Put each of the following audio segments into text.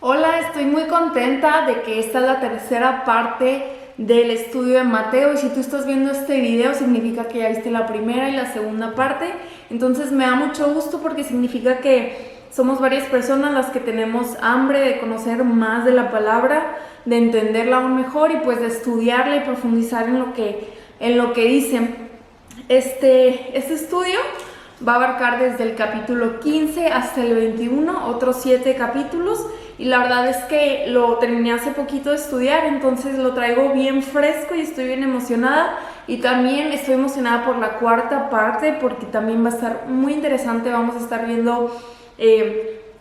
Hola, estoy muy contenta de que esta es la tercera parte del estudio de Mateo y si tú estás viendo este video significa que ya viste la primera y la segunda parte. Entonces me da mucho gusto porque significa que somos varias personas las que tenemos hambre de conocer más de la palabra, de entenderla aún mejor y pues de estudiarla y profundizar en lo que dice. Este estudio va a abarcar desde el capítulo 15 hasta el 21, otros 7 capítulos, y la verdad es que lo terminé hace poquito de estudiar, entonces lo traigo bien fresco y estoy bien emocionada, y también estoy emocionada por la cuarta parte porque también va a estar muy interesante. Vamos a estar viendo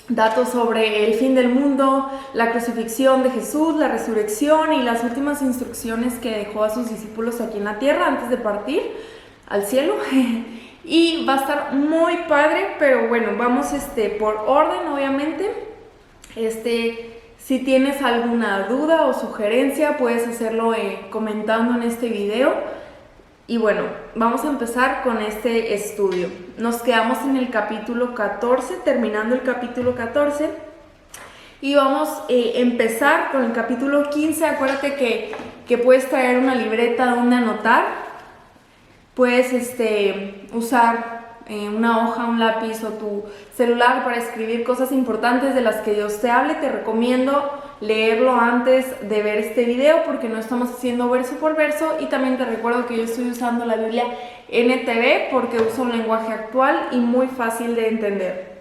datos sobre el fin del mundo, la crucifixión de Jesús, la resurrección y las últimas instrucciones que dejó a sus discípulos aquí en la tierra antes de partir al cielo. Y va a estar muy padre, pero bueno, vamos por orden, obviamente. Si tienes alguna duda o sugerencia, puedes hacerlo comentando en este video. Y bueno, vamos a empezar con este estudio. Nos quedamos en el capítulo 14, terminando el capítulo 14. Y vamos a empezar con el capítulo 15. Acuérdate que puedes traer una libreta donde anotar. Puedes usar una hoja, un lápiz o tu celular para escribir cosas importantes de las que Dios te hable. Te recomiendo leerlo antes de ver este video porque no estamos haciendo verso por verso, y también te recuerdo que yo estoy usando la Biblia NTV porque uso un lenguaje actual y muy fácil de entender.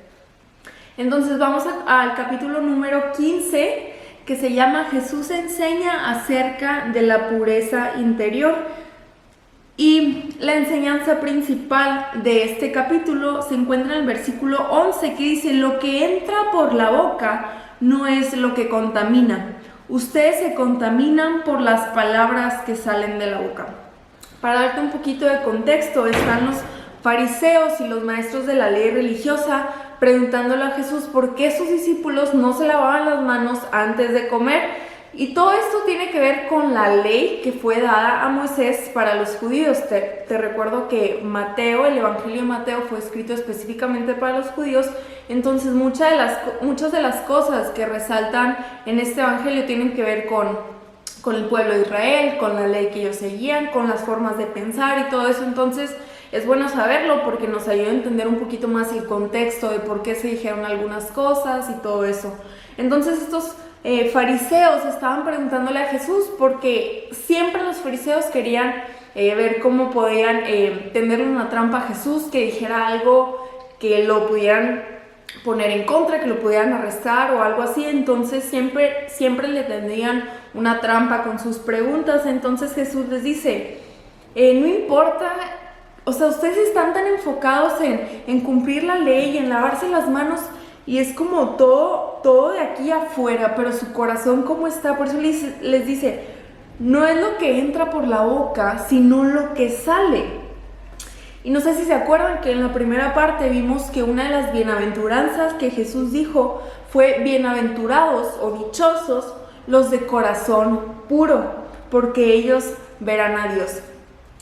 Entonces vamos al capítulo número 15, que se llama Jesús enseña acerca de la pureza interior. Y la enseñanza principal de este capítulo se encuentra en el versículo 11, que dice: lo que entra por la boca no es lo que contamina. Ustedes se contaminan por las palabras que salen de la boca. Para darte un poquito de contexto, están los fariseos y los maestros de la ley religiosa preguntándole a Jesús por qué sus discípulos no se lavaban las manos antes de comer. Y todo esto tiene que ver con la ley que fue dada a Moisés para los judíos. Te recuerdo que Mateo, el Evangelio de Mateo, fue escrito específicamente para los judíos. Entonces muchas de las cosas que resaltan en este Evangelio tienen que ver con el pueblo de Israel, con la ley que ellos seguían, con las formas de pensar y todo eso. Entonces es bueno saberlo porque nos ayuda a entender un poquito más el contexto de por qué se dijeron algunas cosas y todo eso. Entonces estos fariseos estaban preguntándole a Jesús porque siempre los fariseos querían ver cómo podían tenderle una trampa a Jesús, que dijera algo que lo pudieran poner en contra, que lo pudieran arrestar o algo así. Entonces siempre le tendrían una trampa con sus preguntas. Entonces Jesús les dice, no importa, o sea, ustedes están tan enfocados en cumplir la ley y en lavarse las manos, y es como todo de aquí afuera, pero su corazón ¿cómo está? Por eso les dice, no es lo que entra por la boca, sino lo que sale. Y no sé si se acuerdan que en la primera parte vimos que una de las bienaventuranzas que Jesús dijo fue: bienaventurados o dichosos los de corazón puro, porque ellos verán a Dios.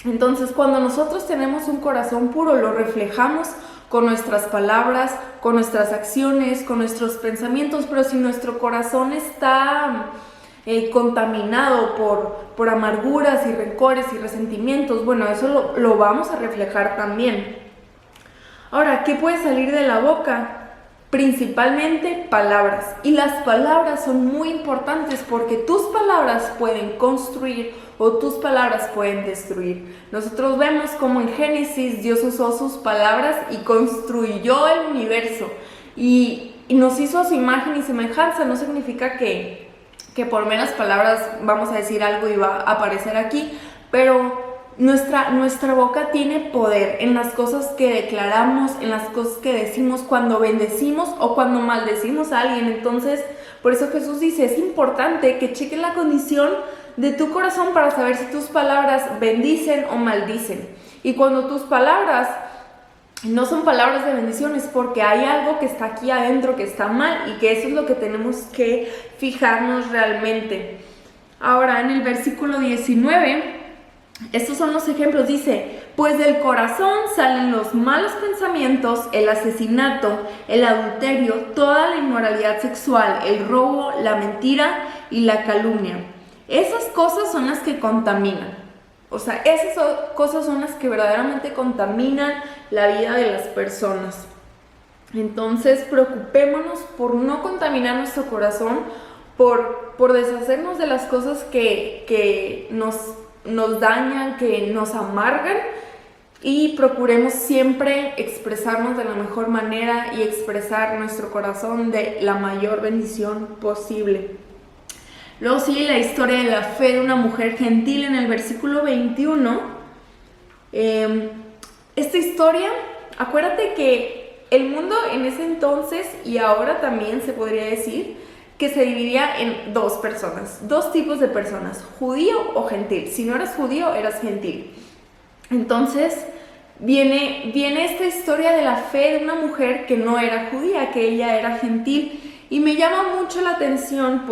Entonces, cuando nosotros tenemos un corazón puro, lo reflejamos con nuestras palabras, con nuestras acciones, con nuestros pensamientos. Pero si nuestro corazón está contaminado por amarguras y rencores y resentimientos, bueno, eso lo vamos a reflejar también. Ahora, ¿qué puede salir de la boca? Principalmente palabras, y las palabras son muy importantes porque tus palabras pueden construir o tus palabras pueden destruir. Nosotros vemos como en Génesis Dios usó sus palabras y construyó el universo y nos hizo a su imagen y semejanza. No significa que por meras palabras vamos a decir algo y va a aparecer aquí, pero nuestra boca tiene poder en las cosas que declaramos, en las cosas que decimos, cuando bendecimos o cuando maldecimos a alguien. Entonces, por eso Jesús dice, es importante que cheques la condición de tu corazón para saber si tus palabras bendicen o maldicen. Y cuando tus palabras no son palabras de bendición, es porque hay algo que está aquí adentro que está mal, y que eso es lo que tenemos que fijarnos realmente. Ahora, en el versículo 19... estos son los ejemplos. Dice, pues del corazón salen los malos pensamientos, el asesinato, el adulterio, toda la inmoralidad sexual, el robo, la mentira y la calumnia. Esas cosas son las que contaminan. O sea, esas cosas son las que verdaderamente contaminan la vida de las personas. Entonces, preocupémonos por no contaminar nuestro corazón, por deshacernos de las cosas que nos dañan, que nos amargan, y procuremos siempre expresarnos de la mejor manera y expresar nuestro corazón de la mayor bendición posible. Luego sigue la historia de la fe de una mujer gentil en el versículo 21. Esta historia, acuérdate que el mundo en ese entonces y ahora también se podría decir que se dividía en dos tipos de personas, judío o gentil. Si no eras judío, eras gentil. Entonces viene esta historia de la fe de una mujer que no era judía, que ella era gentil, y me llama mucho la atención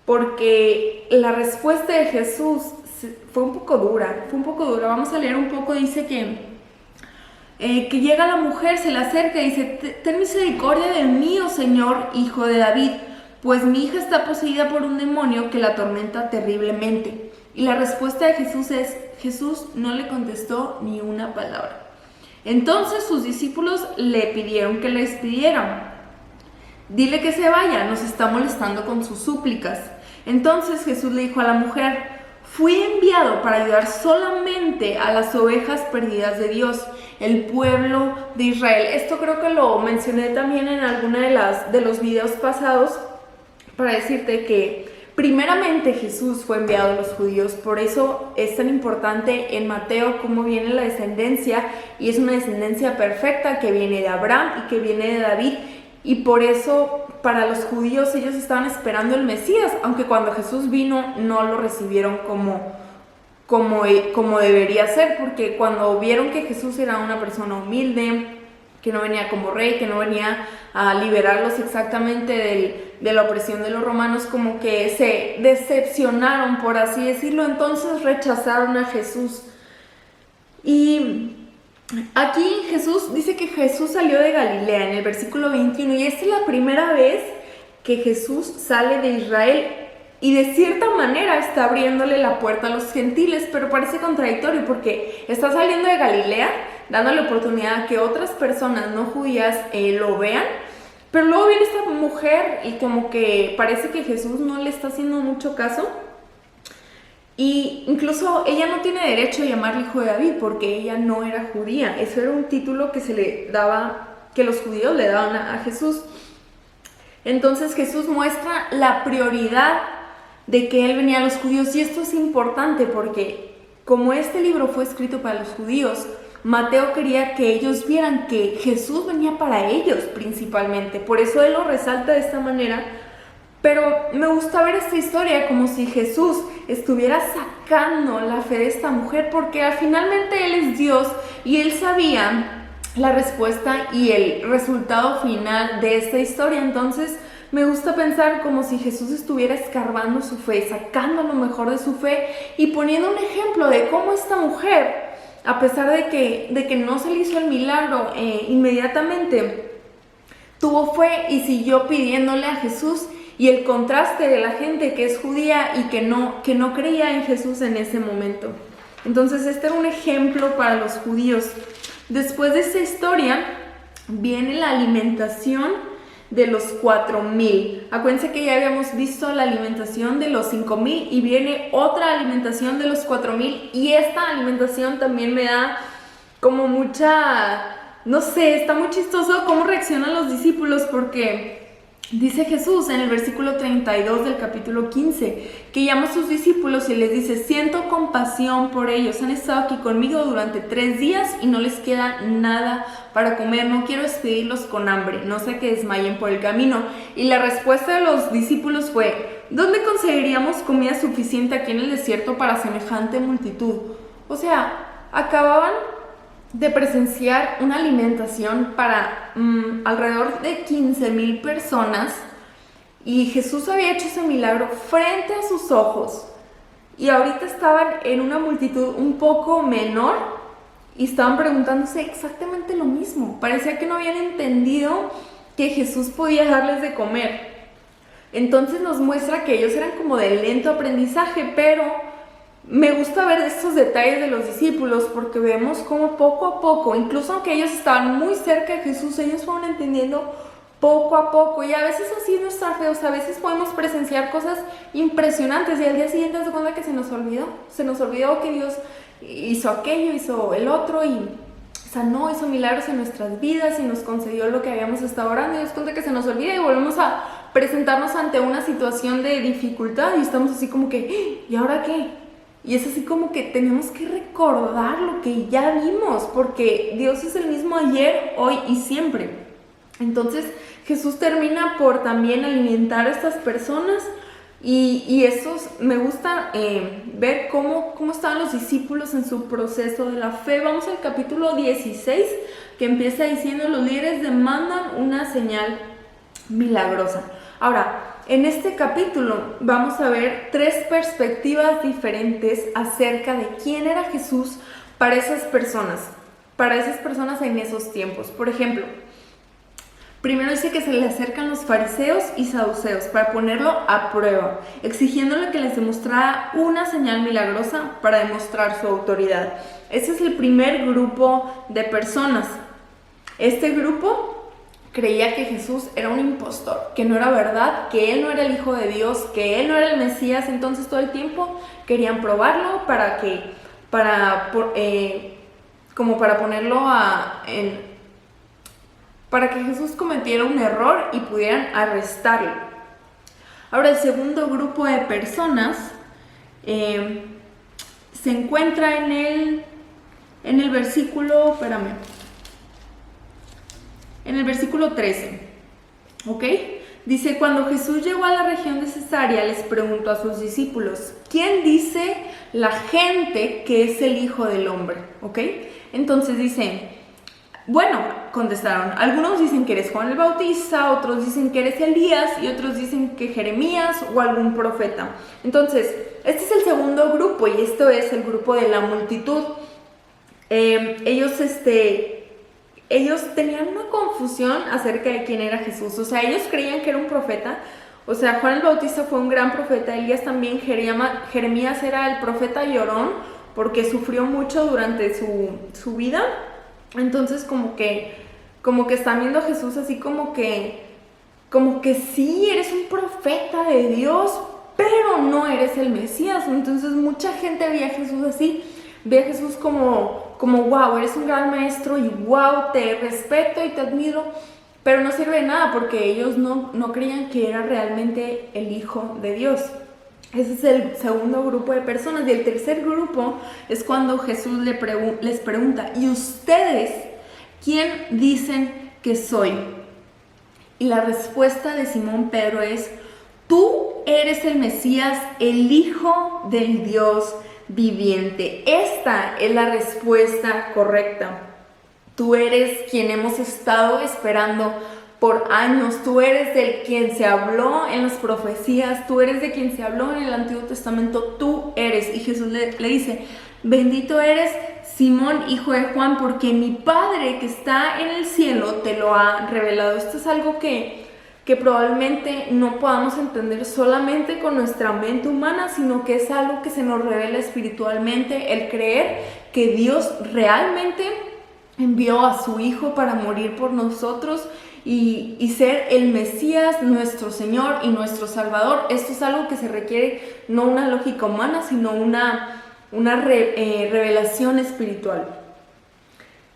porque la respuesta de Jesús fue un poco dura. Vamos a leer un poco. Dice que llega la mujer, se le acerca y dice: ten misericordia de mí, oh Señor, hijo de David, pues mi hija está poseída por un demonio que la atormenta terriblemente. Y la respuesta de Jesús es: Jesús no le contestó ni una palabra. Entonces sus discípulos le pidieron que le despidiera. Dile que se vaya, nos está molestando con sus súplicas. Entonces Jesús le dijo a la mujer: fui enviado para ayudar solamente a las ovejas perdidas de Dios, el pueblo de Israel. Esto creo que lo mencioné también en alguna de los videos pasados, para decirte que primeramente Jesús fue enviado a los judíos. Por eso es tan importante en Mateo cómo viene la descendencia, y es una descendencia perfecta que viene de Abraham y que viene de David. Y por eso para los judíos ellos estaban esperando el Mesías, aunque cuando Jesús vino no lo recibieron como debería ser, porque cuando vieron que Jesús era una persona humilde, que no venía como rey, que no venía a liberarlos exactamente de la opresión de los romanos, como que se decepcionaron, por así decirlo. Entonces rechazaron a Jesús. Y aquí Jesús dice que Jesús salió de Galilea en el versículo 21, y esta es la primera vez que Jesús sale de Israel, y de cierta manera está abriéndole la puerta a los gentiles, pero parece contradictorio porque está saliendo de Galilea, dándole oportunidad a que otras personas no judías lo vean, pero luego viene esta mujer y como que parece que Jesús no le está haciendo mucho caso. Y incluso ella no tiene derecho a llamarle hijo de David porque ella no era judía. Eso era un título que se le daba, que los judíos le daban a Jesús. Entonces Jesús muestra la prioridad de que él venía a los judíos, y esto es importante porque como este libro fue escrito para los judíos, Mateo quería que ellos vieran que Jesús venía para ellos principalmente. Por eso él lo resalta de esta manera. Pero me gusta ver esta historia como si Jesús estuviera sacando la fe de esta mujer, porque finalmente Él es Dios y Él sabía la respuesta y el resultado final de esta historia. Entonces me gusta pensar como si Jesús estuviera escarbando su fe, sacando lo mejor de su fe y poniendo un ejemplo de cómo esta mujer, a pesar de que no se le hizo el milagro inmediatamente, tuvo fe y siguió pidiéndole a Jesús. Y el contraste de la gente que es judía y que no creía en Jesús en ese momento. Entonces este era un ejemplo para los judíos. Después de esta historia viene la alimentación de los 4,000. Acuérdense que ya habíamos visto la alimentación de los 5,000 y viene otra alimentación de los 4,000. Y esta alimentación también me da como mucha, no sé, está muy chistoso cómo reaccionan los discípulos, porque dice Jesús en el versículo 32 del capítulo 15 que llama a sus discípulos y les dice: siento compasión por ellos, han estado aquí conmigo durante 3 días y no les queda nada para comer, no quiero despedirlos con hambre, no sea que desmayen por el camino. Y la respuesta de los discípulos fue: ¿dónde conseguiríamos comida suficiente aquí en el desierto para semejante multitud? O sea, acababan de presenciar una alimentación para alrededor de 15,000 personas, y Jesús había hecho ese milagro frente a sus ojos, y ahorita estaban en una multitud un poco menor y estaban preguntándose exactamente lo mismo. Parecía que no habían entendido que Jesús podía darles de comer. Entonces nos muestra que ellos eran como de lento aprendizaje, pero me gusta ver estos detalles de los discípulos porque vemos cómo poco a poco, incluso aunque ellos estaban muy cerca de Jesús, ellos fueron entendiendo poco a poco. Y a veces así es nuestra fe, o sea, a veces podemos presenciar cosas impresionantes y al día siguiente se cuenta que se nos olvidó que Dios hizo aquello, hizo el otro y sanó, hizo milagros en nuestras vidas y nos concedió lo que habíamos estado orando, y nos cuenta que se nos olvida y volvemos a presentarnos ante una situación de dificultad y estamos así como que, ¿y ahora qué? Y es así como que tenemos que recordar lo que ya vimos, porque Dios es el mismo ayer, hoy y siempre. Entonces Jesús termina por también alimentar a estas personas y esos me gusta ver cómo estaban los discípulos en su proceso de la fe. Vamos al capítulo 16, que empieza diciendo: los líderes demandan una señal milagrosa. Ahora, en este capítulo vamos a ver 3 perspectivas diferentes acerca de quién era Jesús para esas personas en esos tiempos. Por ejemplo, primero dice que se le acercan los fariseos y saduceos para ponerlo a prueba, exigiéndole que les demostrara una señal milagrosa para demostrar su autoridad. Ese es el primer grupo de personas. Este grupo creía que Jesús era un impostor, que no era verdad, que él no era el Hijo de Dios, que él no era el Mesías. Entonces todo el tiempo querían probarlo para ponerlo para que Jesús cometiera un error y pudieran arrestarlo. Ahora, el segundo grupo de personas se encuentra en el versículo, en el versículo 13, ¿ok? Dice: cuando Jesús llegó a la región de Cesarea, les preguntó a sus discípulos: ¿quién dice la gente que es el Hijo del Hombre? ¿Ok? Entonces dice, bueno, contestaron, algunos dicen que eres Juan el Bautista, otros dicen que eres Elías y otros dicen que Jeremías o algún profeta. Entonces, este es el segundo grupo y esto es el grupo de la multitud. Ellos tenían una confusión acerca de quién era Jesús. O sea, ellos creían que era un profeta. O sea, Juan el Bautista fue un gran profeta, Elías también, Jeremías era el profeta llorón porque sufrió mucho durante su vida. Entonces como que están viendo a Jesús así como que sí, eres un profeta de Dios, pero no eres el Mesías. Entonces mucha gente veía a Jesús así, veía a Jesús como wow, eres un gran maestro y wow, te respeto y te admiro, pero no sirve de nada porque ellos no creían que era realmente el Hijo de Dios. Ese es el segundo grupo de personas. Y el tercer grupo es cuando Jesús les pregunta: ¿y ustedes quién dicen que soy? Y la respuesta de Simón Pedro es: tú eres el Mesías, el Hijo del Dios viviente. Esta es la respuesta correcta. Tú eres quien hemos estado esperando por años. Tú eres del quien se habló en las profecías. Tú eres de quien se habló en el Antiguo Testamento. Tú eres. Y Jesús le dice: bendito eres, Simón, hijo de Juan, porque mi Padre que está en el cielo te lo ha revelado. Esto es algo que probablemente no podamos entender solamente con nuestra mente humana, sino que es algo que se nos revela espiritualmente, el creer que Dios realmente envió a su Hijo para morir por nosotros y ser el Mesías, nuestro Señor y nuestro Salvador. Esto es algo que se requiere no una lógica humana, sino una revelación espiritual.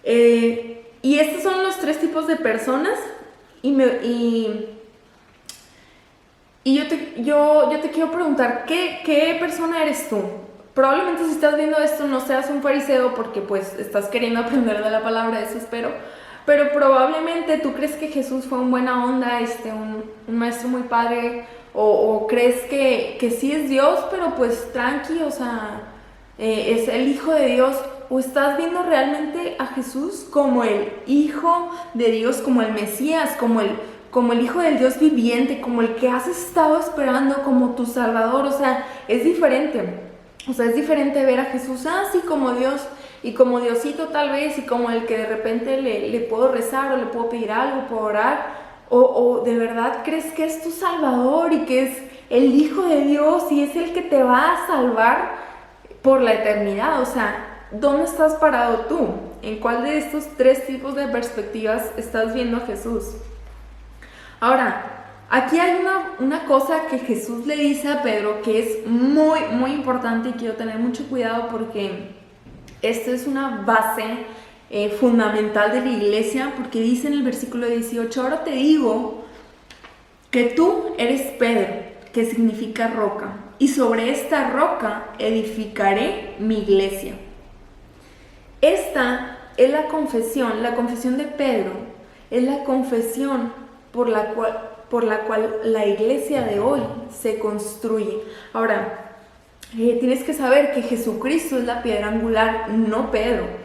Y estos son los 3 tipos de personas. Y yo te quiero preguntar, ¿qué persona eres tú? Probablemente si estás viendo esto no seas un fariseo porque pues estás queriendo aprender de la palabra, eso espero. Pero probablemente tú crees que Jesús fue un buena onda, un maestro muy padre, o crees que sí es Dios, pero pues tranqui, o sea, es el Hijo de Dios. ¿O estás viendo realmente a Jesús como el Hijo de Dios, como el Mesías, como el Hijo del Dios viviente, como el que has estado esperando, como tu Salvador? O sea, es diferente. O sea, es diferente ver a Jesús así como Dios y como Diosito tal vez, y como el que de repente le puedo rezar o le puedo pedir algo, puedo orar, o de verdad crees que es tu Salvador y que es el Hijo de Dios y es el que te va a salvar por la eternidad. O sea, ¿dónde estás parado tú? ¿En cuál de estos tres tipos de perspectivas estás viendo a Jesús? Ahora, aquí hay una cosa que Jesús le dice a Pedro que es muy, muy importante y quiero tener mucho cuidado porque esto es una base fundamental de la iglesia, porque dice en el versículo 18, ahora te digo que tú eres Pedro, que significa roca, y sobre esta roca edificaré mi iglesia. Esta es la confesión de Pedro, es la confesión por la cual la iglesia de hoy se construye. Ahora, tienes que saber que Jesucristo es la piedra angular, no Pedro.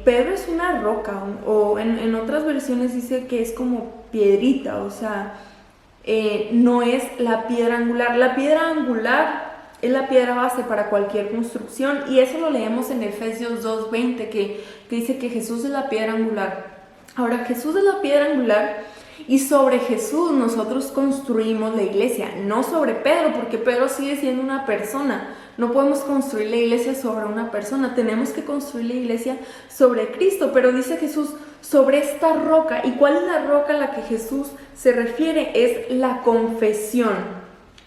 Pedro es una roca, o en otras versiones dice que es como piedrita, o sea, no es la piedra angular. La piedra angular es la piedra base para cualquier construcción, y eso lo leemos en Efesios 2:20, que dice que Jesús es la piedra angular. Ahora, Jesús es la piedra angular, y sobre Jesús nosotros construimos la iglesia, no sobre Pedro, porque Pedro sigue siendo una persona. No podemos construir la iglesia sobre una persona, tenemos que construir la iglesia sobre Cristo. Pero dice Jesús, sobre esta roca. ¿Y cuál es la roca a la que Jesús se refiere? Es la confesión.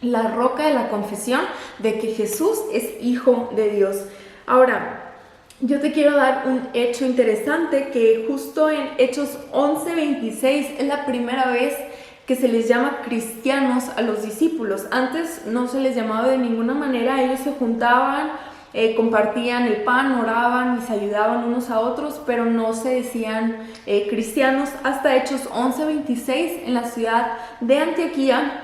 La roca de la confesión de que Jesús es Hijo de Dios. Ahora, yo te quiero dar un hecho interesante, que justo en Hechos 11:26 es la primera vez que se les llama cristianos a los discípulos. Antes no se les llamaba de ninguna manera, ellos se juntaban, compartían el pan, oraban y se ayudaban unos a otros, pero no se decían cristianos hasta Hechos 11:26 en la ciudad de Antioquía.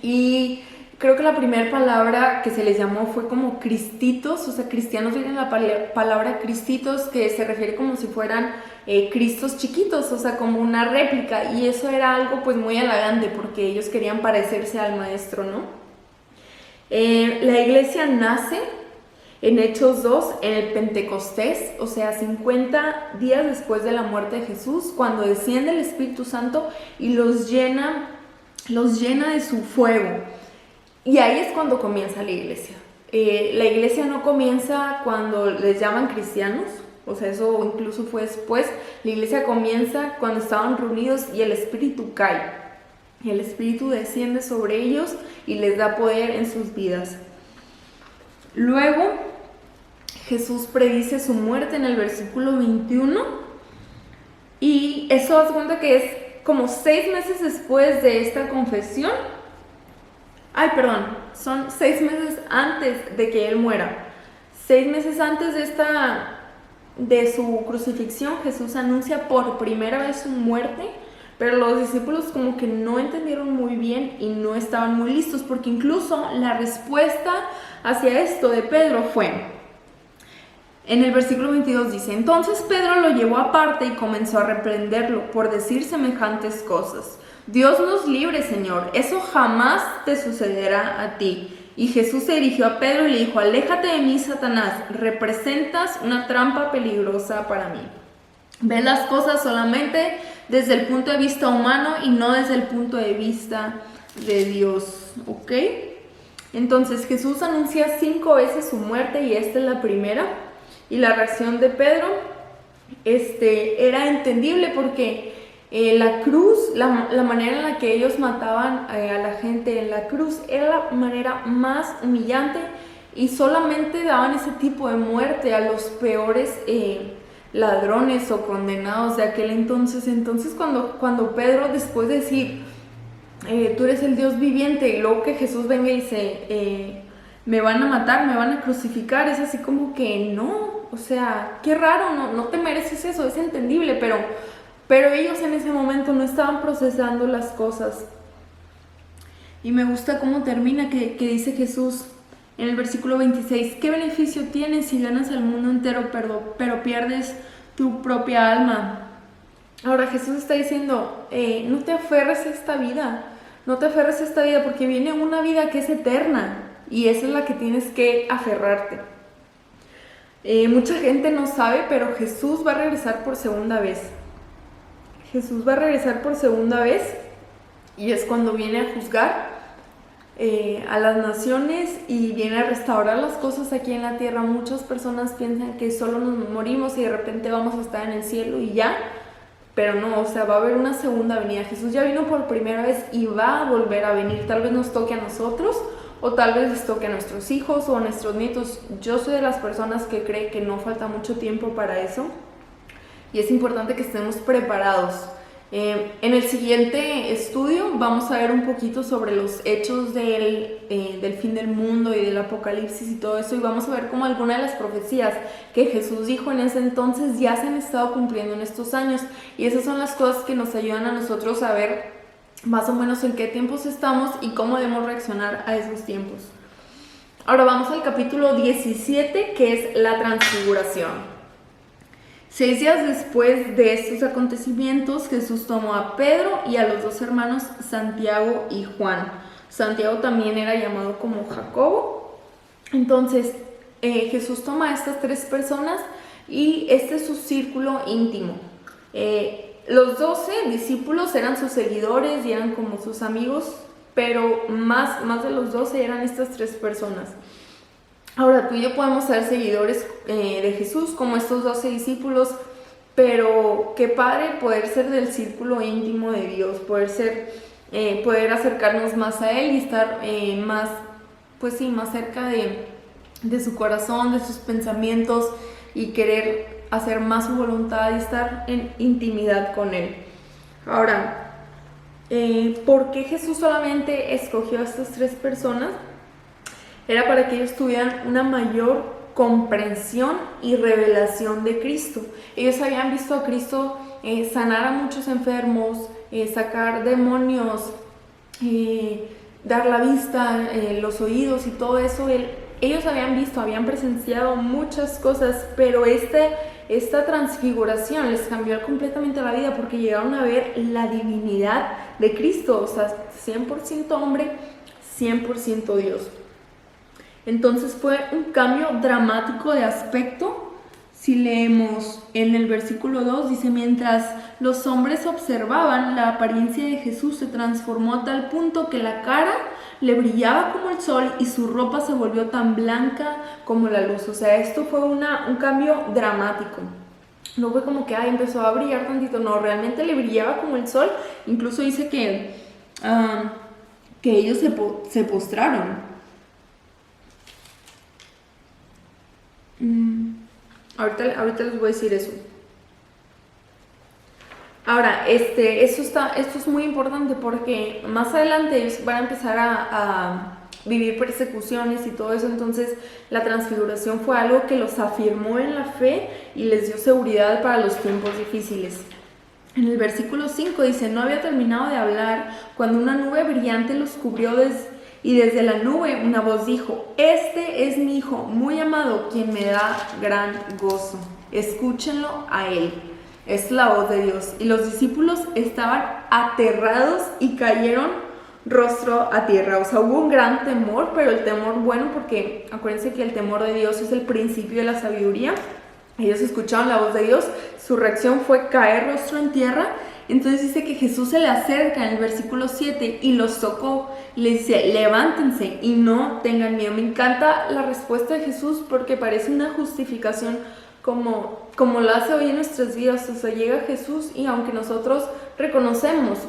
Y creo que la primera palabra que se les llamó fue como cristitos, o sea, cristianos viene la palabra cristitos, que se refiere como si fueran cristos chiquitos, o sea, como una réplica, y eso era algo pues muy halagante porque ellos querían parecerse al maestro, ¿no? La iglesia nace en Hechos 2, en el Pentecostés, o sea, 50 días después de la muerte de Jesús, cuando desciende el Espíritu Santo y los llena de su fuego. Y ahí es cuando comienza la iglesia. La iglesia no comienza cuando les llaman cristianos, o sea, eso incluso fue después. La iglesia comienza cuando estaban reunidos y el Espíritu cae. Y el Espíritu desciende sobre ellos y les da poder en sus vidas. Luego, Jesús predice su muerte en el versículo 21. Y eso das cuenta que es como 6 meses después de esta confesión. Son 6 meses antes de que él muera. 6 meses antes de su crucifixión, Jesús anuncia por primera vez su muerte, pero los discípulos como que no entendieron muy bien y no estaban muy listos, porque incluso la respuesta hacia esto de Pedro fue, en el versículo 22 dice, entonces Pedro lo llevó aparte y comenzó a reprenderlo por decir semejantes cosas. Dios nos libre, Señor, eso jamás te sucederá a ti. Y Jesús se dirigió a Pedro y le dijo, aléjate de mí, Satanás, representas una trampa peligrosa para mí. Ves las cosas solamente desde el punto de vista humano y no desde el punto de vista de Dios, ¿ok? Entonces Jesús anuncia 5 veces su muerte y esta es la primera. Y la reacción de Pedro era entendible porque la cruz, la manera en la que ellos mataban a la gente en la cruz era la manera más humillante, y solamente daban ese tipo de muerte a los peores ladrones o condenados de aquel entonces. Entonces cuando Pedro, después de decir tú eres el Dios viviente, y luego que Jesús venga y dice me van a matar, me van a crucificar, es así como que no, o sea, qué raro, no te mereces eso, es entendible, pero ellos en ese momento no estaban procesando las cosas. Y me gusta cómo termina, que dice Jesús en el versículo 26, ¿qué beneficio tienes si ganas al mundo entero pero pierdes tu propia alma? Ahora Jesús está diciendo, no te aferres a esta vida, no te aferres a esta vida porque viene una vida que es eterna. y esa es la que tienes que aferrarte. Mucha gente no sabe, pero Jesús va a regresar por segunda vez. Jesús va a regresar por segunda vez y es cuando viene a juzgar a las naciones y viene a restaurar las cosas aquí en la tierra. Muchas personas piensan que solo nos morimos y de repente vamos a estar en el cielo y ya, pero no, o sea, va a haber una segunda venida. Jesús ya vino por primera vez y va a volver a venir. Tal vez nos toque a nosotros o tal vez les toque a nuestros hijos o a nuestros nietos. Yo soy de las personas que cree que no falta mucho tiempo para eso y es importante que estemos preparados. En el siguiente estudio vamos a ver un poquito sobre los hechos del fin del mundo y del apocalipsis y todo eso, y vamos a ver cómo algunas de las profecías que Jesús dijo en ese entonces ya se han estado cumpliendo en estos años, y esas son las cosas que nos ayudan a nosotros a ver más o menos en qué tiempos estamos y cómo debemos reaccionar a esos tiempos. Ahora vamos al capítulo 17, que es la transfiguración. 6 días después de estos acontecimientos, Jesús tomó a Pedro y a los dos hermanos Santiago y Juan. Santiago también era llamado como Jacobo. Entonces, Jesús toma a estas 3 personas y este es su círculo íntimo. Los 12 discípulos eran sus seguidores y eran como sus amigos, pero más de los 12 eran estas 3 personas. Ahora, tú y yo podemos ser seguidores de Jesús como estos 12 discípulos, pero qué padre poder ser del círculo íntimo de Dios, poder acercarnos más a Él y estar más cerca de su corazón, de sus pensamientos y querer hacer más su voluntad y estar en intimidad con Él. Ahora, ¿por qué Jesús solamente escogió a estas 3 personas? Era para que ellos tuvieran una mayor comprensión y revelación de Cristo. Ellos habían visto a Cristo sanar a muchos enfermos, sacar demonios, dar la vista, los oídos y todo eso. Ellos habían visto, habían presenciado muchas cosas, pero esta transfiguración les cambió completamente la vida porque llegaron a ver la divinidad de Cristo, o sea, 100% hombre, 100% Dios. Entonces fue un cambio dramático de aspecto. Si leemos en el versículo 2, dice: mientras los hombres observaban, la apariencia de Jesús se transformó a tal punto que la cara le brillaba como el sol y su ropa se volvió tan blanca como la luz. O sea, esto fue un cambio dramático. No fue como que empezó a brillar tantito, no, realmente le brillaba como el sol. Incluso dice que ellos se postraron. Ahorita les voy a decir eso. Ahora, esto es muy importante porque más adelante ellos van a empezar a vivir persecuciones y todo eso. Entonces la transfiguración fue algo que los afirmó en la fe y les dio seguridad para los tiempos difíciles. En el versículo 5 dice: no había terminado de hablar cuando una nube brillante los cubrió y desde la nube una voz dijo: este es mi Hijo muy amado, quien me da gran gozo. Escúchenlo a Él. Es la voz de Dios. Y los discípulos estaban aterrados y cayeron rostro a tierra. O sea, hubo un gran temor, pero el temor bueno, porque acuérdense que el temor de Dios es el principio de la sabiduría. Ellos escucharon la voz de Dios, su reacción fue caer rostro en tierra. Entonces dice que Jesús se le acerca en el versículo 7 y los tocó, les dice: levántense y no tengan miedo. Me encanta la respuesta de Jesús porque parece una justificación como lo hace hoy en nuestras vidas. O sea, llega Jesús y aunque nosotros reconocemos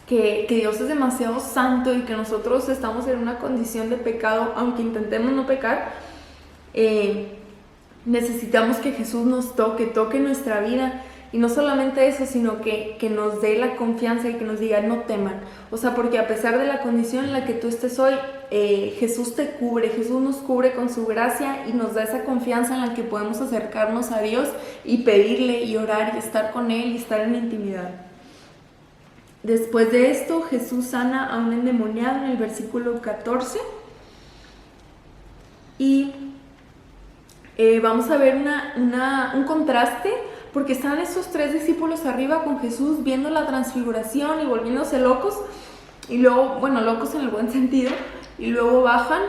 que Dios es demasiado santo y que nosotros estamos en una condición de pecado, aunque intentemos no pecar, necesitamos que Jesús nos toque nuestra vida. Y no solamente eso, sino que nos dé la confianza y que nos diga: no teman. O sea, porque a pesar de la condición en la que tú estés hoy, Jesús te cubre, Jesús nos cubre con su gracia y nos da esa confianza en la que podemos acercarnos a Dios y pedirle y orar y estar con Él y estar en intimidad. Después de esto, Jesús sana a un endemoniado en el versículo 14. Y vamos a ver un contraste, porque están estos 3 discípulos arriba con Jesús viendo la transfiguración y volviéndose locos, y luego, locos en el buen sentido, y luego bajan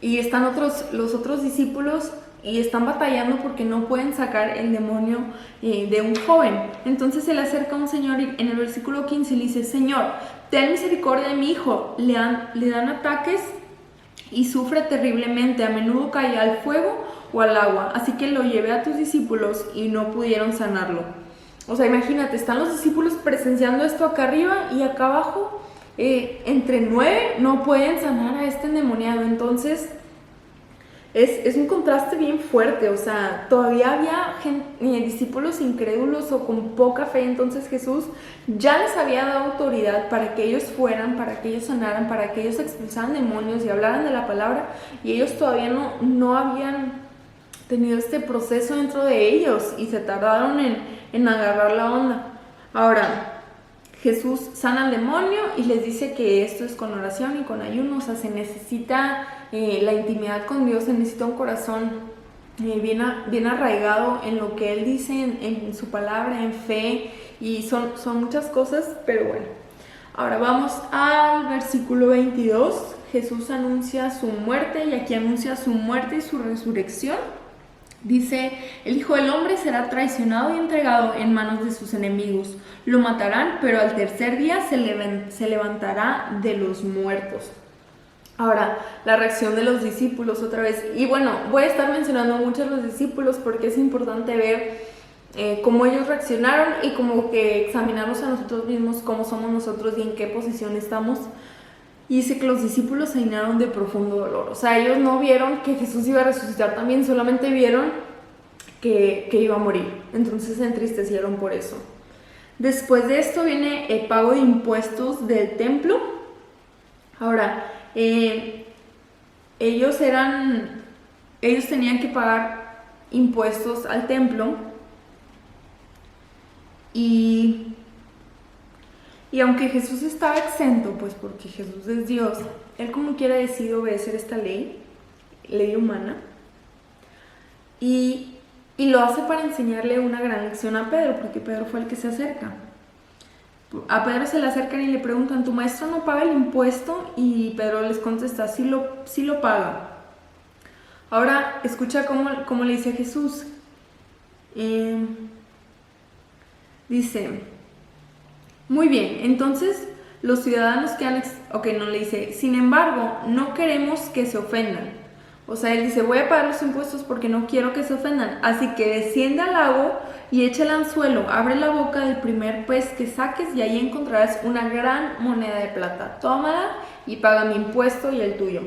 y están los otros discípulos y están batallando porque no pueden sacar el demonio de un joven. Entonces se le acerca un señor y en el versículo 15 le dice: Señor, ten misericordia de mi hijo, le dan ataques y sufre terriblemente, a menudo cae al fuego o al agua, así que lo llevé a tus discípulos y no pudieron sanarlo. O sea, imagínate, están los discípulos presenciando esto acá arriba y acá abajo, entre 9 no pueden sanar a este endemoniado. Entonces es un contraste bien fuerte. O sea, todavía había discípulos incrédulos o con poca fe. Entonces Jesús ya les había dado autoridad para que ellos fueran, para que ellos sanaran, para que ellos expulsaran demonios y hablaran de la palabra, y ellos todavía no habían tenido este proceso dentro de ellos y se tardaron en agarrar la onda. Ahora, Jesús sana al demonio y les dice que esto es con oración y con ayuno. O sea, se necesita la intimidad con Dios, se necesita un corazón bien arraigado en lo que Él dice, en su palabra, en fe, y son muchas cosas, pero bueno. Ahora vamos al versículo 22. Jesús anuncia su muerte, y aquí anuncia su muerte y su resurrección. Dice: el Hijo del Hombre será traicionado y entregado en manos de sus enemigos. Lo matarán, pero al tercer día se levantará de los muertos. Ahora, la reacción de los discípulos otra vez. Y bueno, voy a estar mencionando mucho a los discípulos porque es importante ver cómo ellos reaccionaron y como que examinarnos a nosotros mismos, cómo somos nosotros y en qué posición estamos. Y dice que los discípulos se llenaron de profundo dolor. O sea, ellos no vieron que Jesús iba a resucitar también, solamente vieron que iba a morir. Entonces se entristecieron por eso. Después de esto viene el pago de impuestos del templo. Ahora, ellos tenían que pagar impuestos al templo, y aunque Jesús estaba exento, pues porque Jesús es Dios, Él como quiera decide obedecer esta ley humana, y lo hace para enseñarle una gran lección a Pedro, porque Pedro fue el que se acerca. A Pedro se le acercan y le preguntan: ¿tu maestro no paga el impuesto? Y Pedro les contesta: sí lo paga. Ahora escucha cómo le dice a Jesús. Dice: muy bien, entonces los ciudadanos que han... no le dice: sin embargo, no queremos que se ofendan. O sea, él dice: voy a pagar los impuestos porque no quiero que se ofendan. Así que desciende al lago y echa el anzuelo, abre la boca del primer pez que saques y ahí encontrarás una gran moneda de plata. Tómala y paga mi impuesto y el tuyo.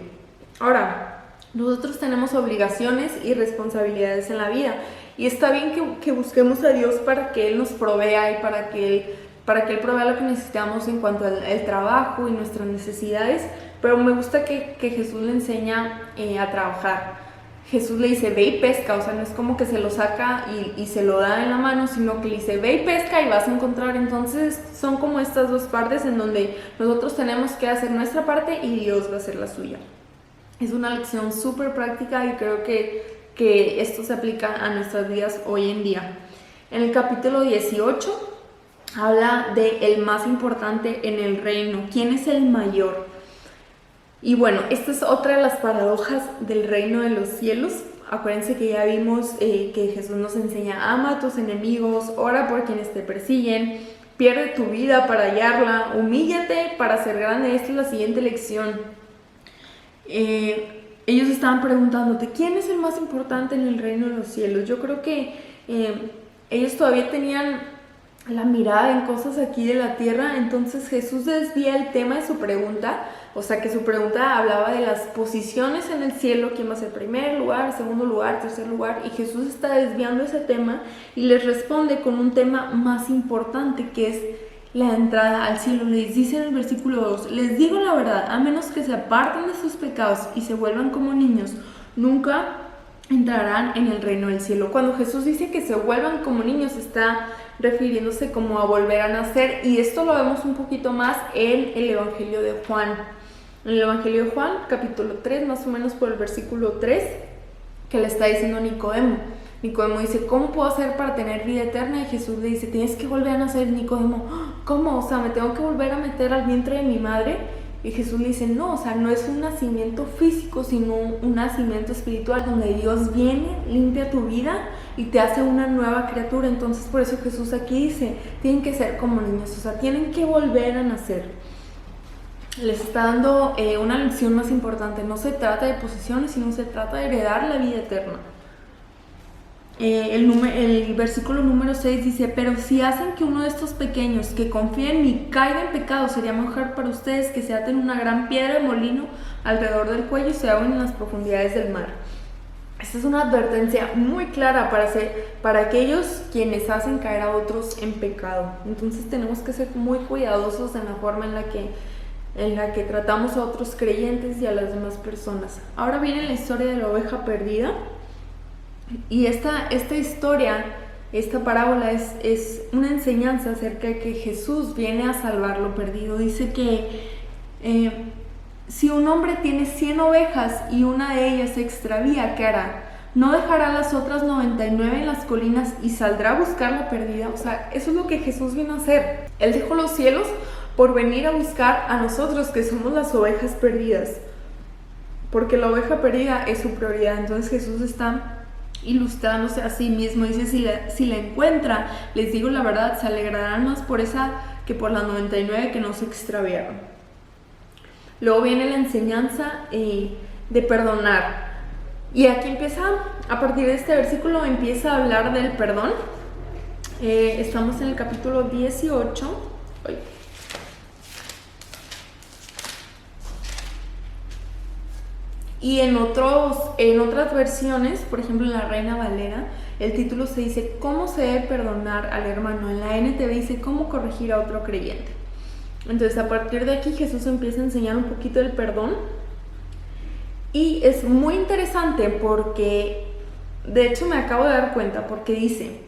Ahora, nosotros tenemos obligaciones y responsabilidades en la vida. Y está bien que busquemos a Dios para que Él nos provea y para que Él provea lo que necesitamos en cuanto al trabajo y nuestras necesidades. Pero me gusta que Jesús le enseña a trabajar. Jesús le dice: ve y pesca. O sea, no es como que se lo saca y se lo da en la mano, sino que le dice: ve y pesca y vas a encontrar. Entonces son como estas dos partes en donde nosotros tenemos que hacer nuestra parte y Dios va a hacer la suya. Es una lección súper práctica y creo que esto se aplica a nuestras vidas hoy en día. En el capítulo 18 habla de el más importante en el reino. ¿Quién es el mayor? Y bueno, esta es otra de las paradojas del reino de los cielos. Acuérdense que ya vimos que Jesús nos enseña: ama a tus enemigos, ora por quienes te persiguen, pierde tu vida para hallarla, humíllate para ser grande. Esta es la siguiente lección. Ellos estaban preguntándote: ¿quién es el más importante en el reino de los cielos? Yo creo que ellos todavía tenían la mirada en cosas aquí de la tierra. Entonces Jesús desvía el tema de su pregunta. O sea, que su pregunta hablaba de las posiciones en el cielo: quién va a ser primer lugar, segundo lugar, tercer lugar. Y Jesús está desviando ese tema y les responde con un tema más importante, que es la entrada al cielo. Les dice en el versículo 2: les digo la verdad, a menos que se aparten de sus pecados y se vuelvan como niños, nunca entrarán en el reino del cielo. Cuando Jesús dice que se vuelvan como niños, está refiriéndose como a volver a nacer, y esto lo vemos un poquito más en el Evangelio de Juan. En el Evangelio de Juan, capítulo 3, más o menos por el versículo 3, que le está diciendo Nicodemo. Nicodemo dice: ¿cómo puedo hacer para tener vida eterna? Y Jesús le dice: tienes que volver a nacer. Nicodemo: ¿cómo? O sea, ¿me tengo que volver a meter al vientre de mi madre? Y Jesús le dice, no, o sea, no es un nacimiento físico, sino un nacimiento espiritual donde Dios viene, limpia tu vida y te hace una nueva criatura. Entonces por eso Jesús aquí dice, tienen que ser como niños, o sea, tienen que volver a nacer. Les está dando una lección más importante. No se trata de posesiones, sino se trata de heredar la vida eterna. El versículo número 6 dice, pero si hacen que uno de estos pequeños que confíen en mí caiga en pecado, sería mejor para ustedes que se aten una gran piedra de molino alrededor del cuello y se ahoguen en las profundidades del mar. Esta es una advertencia muy clara para aquellos quienes hacen caer a otros en pecado. Entonces tenemos que ser muy cuidadosos en la forma en la que tratamos a otros creyentes y a las demás personas. Ahora viene la historia de la oveja perdida. Y esta historia, esta parábola es una enseñanza acerca de que Jesús viene a salvar lo perdido. Dice que si un hombre tiene 100 ovejas y una de ellas se extravía, ¿qué hará? ¿No dejará las otras 99 en las colinas y saldrá a buscar la perdida? O sea, eso es lo que Jesús vino a hacer. Él dejó los cielos por venir a buscar a nosotros, que somos las ovejas perdidas. Porque la oveja perdida es su prioridad. Entonces Jesús está ilustrándose a sí mismo. Dice, si la encuentra, les digo la verdad, se alegrarán más por esa que por las 99 que no se extraviaron. Luego viene la enseñanza de perdonar. Y aquí empieza, a partir de este versículo, empieza a hablar del perdón. Estamos en el capítulo 18. Y en otras versiones, por ejemplo en la Reina Valera, el título se dice ¿Cómo se debe perdonar al hermano? En la NTV dice ¿Cómo corregir a otro creyente? Entonces a partir de aquí Jesús empieza a enseñar un poquito del perdón. Y es muy interesante porque, de hecho me acabo de dar cuenta, porque dice,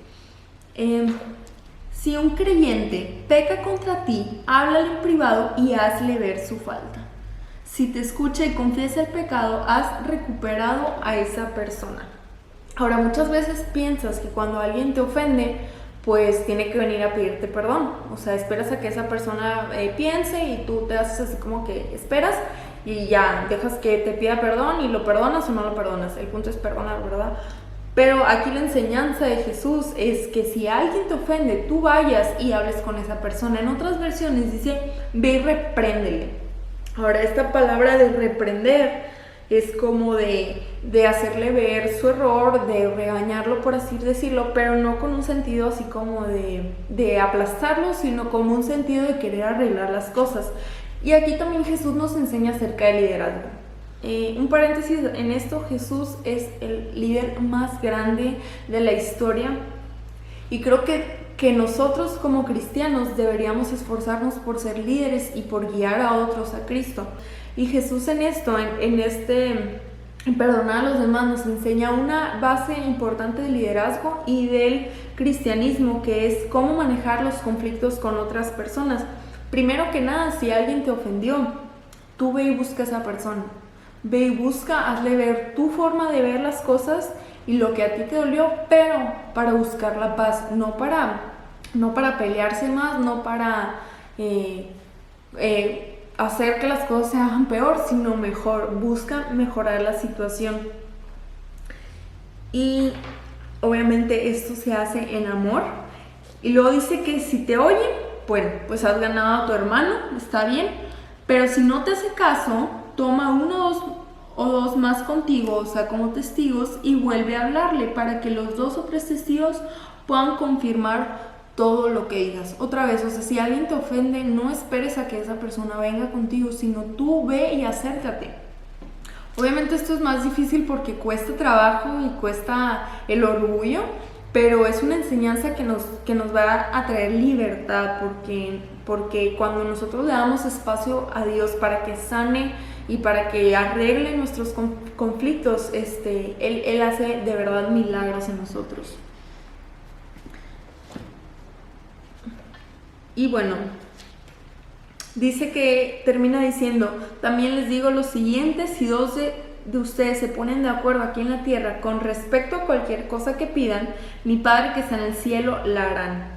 si un creyente peca contra ti, háblale en privado y hazle ver su falta. Si te escucha y confiesa el pecado, has recuperado a esa persona. Ahora, muchas veces piensas que cuando alguien te ofende, pues tiene que venir a pedirte perdón. O sea, esperas a que esa persona piense y tú te haces así como que esperas y ya dejas que te pida perdón y lo perdonas o no lo perdonas. El punto es perdonar, ¿verdad? Pero aquí la enseñanza de Jesús es que si alguien te ofende, tú vayas y hables con esa persona. En otras versiones dice, ve y repréndele. Ahora, esta palabra de reprender es como de hacerle ver su error, de regañarlo, por así decirlo, pero no con un sentido así como de aplastarlo, sino como un sentido de querer arreglar las cosas. Y aquí también Jesús nos enseña acerca del liderazgo. Un paréntesis en esto, Jesús es el líder más grande de la historia y creo que nosotros como cristianos deberíamos esforzarnos por ser líderes y por guiar a otros a Cristo. Y Jesús en esto, en perdonar a los demás, nos enseña una base importante del liderazgo y del cristianismo, que es cómo manejar los conflictos con otras personas. Primero que nada, si alguien te ofendió, tú ve y busca a esa persona. Ve y busca, hazle ver tu forma de ver las cosas y lo que a ti te dolió, pero para buscar la paz, no para pelearse más, no para hacer que las cosas se hagan peor, sino mejor, busca mejorar la situación. Y obviamente esto se hace en amor. Y luego dice que si te oyen, bueno, pues has ganado a tu hermano, está bien, pero si no te hace caso, toma uno o dos más contigo, o sea, como testigos, y vuelve a hablarle para que los 2 o 3 testigos puedan confirmar todo lo que digas. Otra vez, o sea, si alguien te ofende, no esperes a que esa persona venga contigo, sino tú ve y acércate. Obviamente esto es más difícil porque cuesta trabajo y cuesta el orgullo, pero es una enseñanza que nos va a traer libertad, porque cuando nosotros le damos espacio a Dios para que sane y para que arregle nuestros conflictos, Él hace de verdad milagros en nosotros. Y bueno, dice que termina diciendo, también les digo lo siguiente, si 2 de ustedes se ponen de acuerdo aquí en la tierra con respecto a cualquier cosa que pidan, mi Padre que está en el cielo la harán.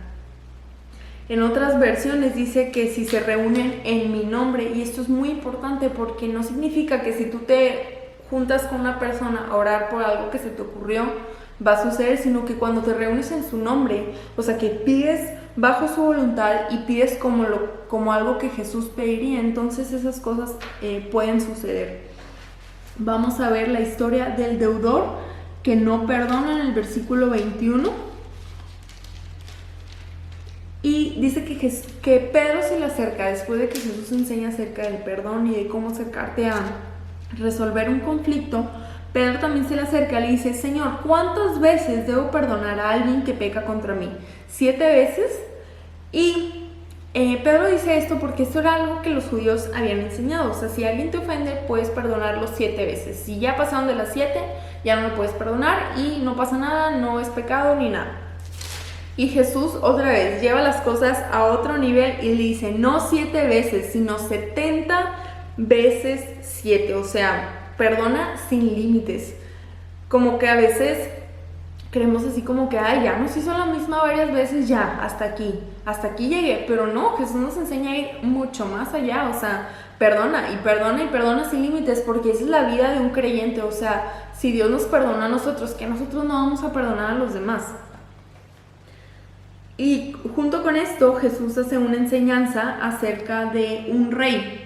En otras versiones dice que si se reúnen en mi nombre, y esto es muy importante porque no significa que si tú te juntas con una persona a orar por algo que se te ocurrió, va a suceder, sino que cuando te reúnes en su nombre, o sea, que pides bajo su voluntad y pides como algo que Jesús pediría, entonces esas cosas pueden suceder. Vamos a ver la historia del deudor que no perdona en el versículo 21. Y dice que Pedro se le acerca después de que Jesús enseña acerca del perdón y de cómo acercarte a resolver un conflicto. Pedro también se le acerca y le dice: Señor, ¿cuántas veces debo perdonar a alguien que peca contra mí? 7 veces. Y Pedro dice esto porque esto era algo que los judíos habían enseñado. O sea, si alguien te ofende, puedes perdonarlo 7 veces. Si ya pasaron de las 7, ya no lo puedes perdonar y no pasa nada, no es pecado ni nada. Y Jesús otra vez lleva las cosas a otro nivel y le dice: no 7 veces, sino 70 veces 7. O sea, perdona sin límites. Como que a veces creemos así como que, ay, ya nos hizo la misma varias veces, ya, hasta aquí llegué. Pero no, Jesús nos enseña a ir mucho más allá. O sea, perdona y perdona y perdona sin límites, porque esa es la vida de un creyente. O sea, si Dios nos perdona a nosotros, que nosotros no vamos a perdonar a los demás. Y junto con esto, Jesús hace una enseñanza acerca de un rey.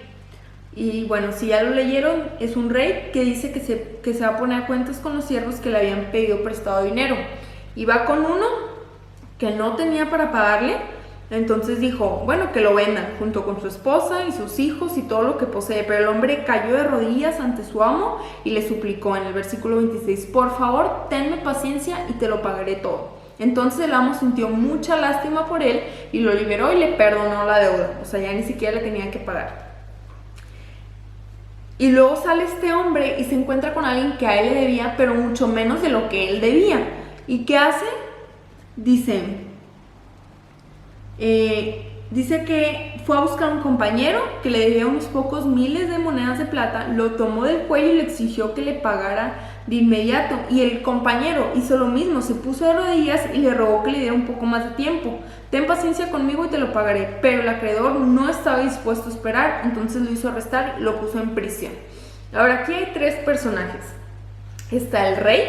Y bueno, si ya lo leyeron, es un rey que dice que se va a poner a cuentas con los siervos que le habían pedido prestado dinero. Y va con uno que no tenía para pagarle. Entonces dijo, bueno, que lo vendan junto con su esposa y sus hijos y todo lo que posee. Pero el hombre cayó de rodillas ante su amo y le suplicó en el versículo 26: por favor, tenme paciencia y te lo pagaré todo. Entonces el amo sintió mucha lástima por él y lo liberó y le perdonó la deuda. O sea, ya ni siquiera le tenía que pagar. Y luego sale este hombre y se encuentra con alguien que a él le debía, pero mucho menos de lo que él debía. ¿Y qué hace? Dice que fue a buscar un compañero que le debía unos pocos miles de monedas de plata, lo tomó del cuello y le exigió que le pagara de inmediato. Y el compañero hizo lo mismo, se puso de rodillas y le rogó que le diera un poco más de tiempo. Ten paciencia conmigo y te lo pagaré. Pero el acreedor no estaba dispuesto a esperar, entonces lo hizo arrestar y lo puso en prisión. Ahora, aquí hay 3 personajes. Está el rey,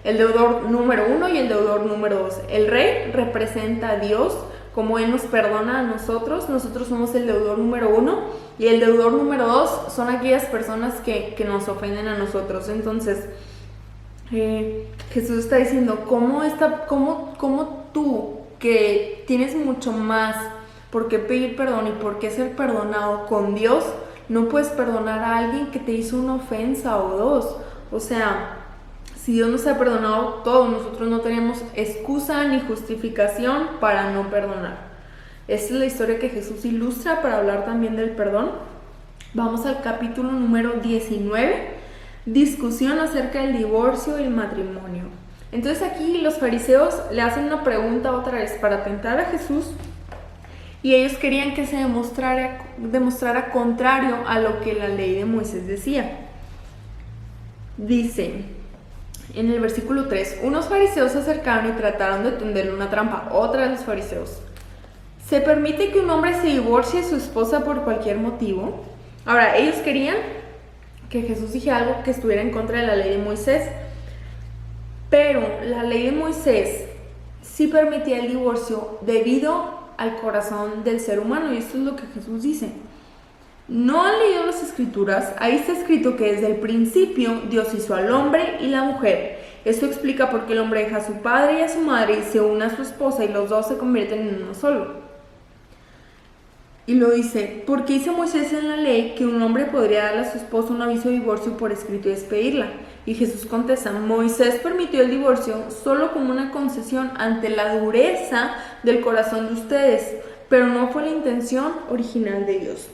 el deudor número 1 y el deudor número 2. El rey representa a Dios, como Él nos perdona a nosotros somos el deudor número 1, y el deudor número 2 son aquellas personas que nos ofenden a nosotros. Entonces, Jesús está diciendo, ¿cómo tú, que tienes mucho más por qué pedir perdón y por qué ser perdonado con Dios, no puedes perdonar a alguien que te hizo una ofensa o 2? O sea, si Dios nos ha perdonado todo, nosotros no tenemos excusa ni justificación para no perdonar. Esta es la historia que Jesús ilustra para hablar también del perdón. Vamos al capítulo número 19, discusión acerca del divorcio y el matrimonio. Entonces aquí los fariseos le hacen una pregunta otra vez para tentar a Jesús, y ellos querían que se demostrara contrario a lo que la ley de Moisés decía. Dice en el versículo 3, unos fariseos se acercaron y trataron de tenderle una trampa. Otra de los fariseos: ¿se permite que un hombre se divorcie de su esposa por cualquier motivo? Ahora, ellos querían que Jesús dijera algo que estuviera en contra de la ley de Moisés, pero la ley de Moisés sí permitía el divorcio debido al corazón del ser humano, y esto es lo que Jesús dice. ¿No han leído las escrituras? Ahí está escrito que desde el principio Dios hizo al hombre y la mujer. Esto explica por qué el hombre deja a su padre y a su madre y se une a su esposa y los dos se convierten en uno solo. Y lo dice, porque dice Moisés en la ley que un hombre podría darle a su esposa un aviso de divorcio por escrito y despedirla. Y Jesús contesta, Moisés permitió el divorcio solo como una concesión ante la dureza del corazón de ustedes, pero no fue la intención original de Dios.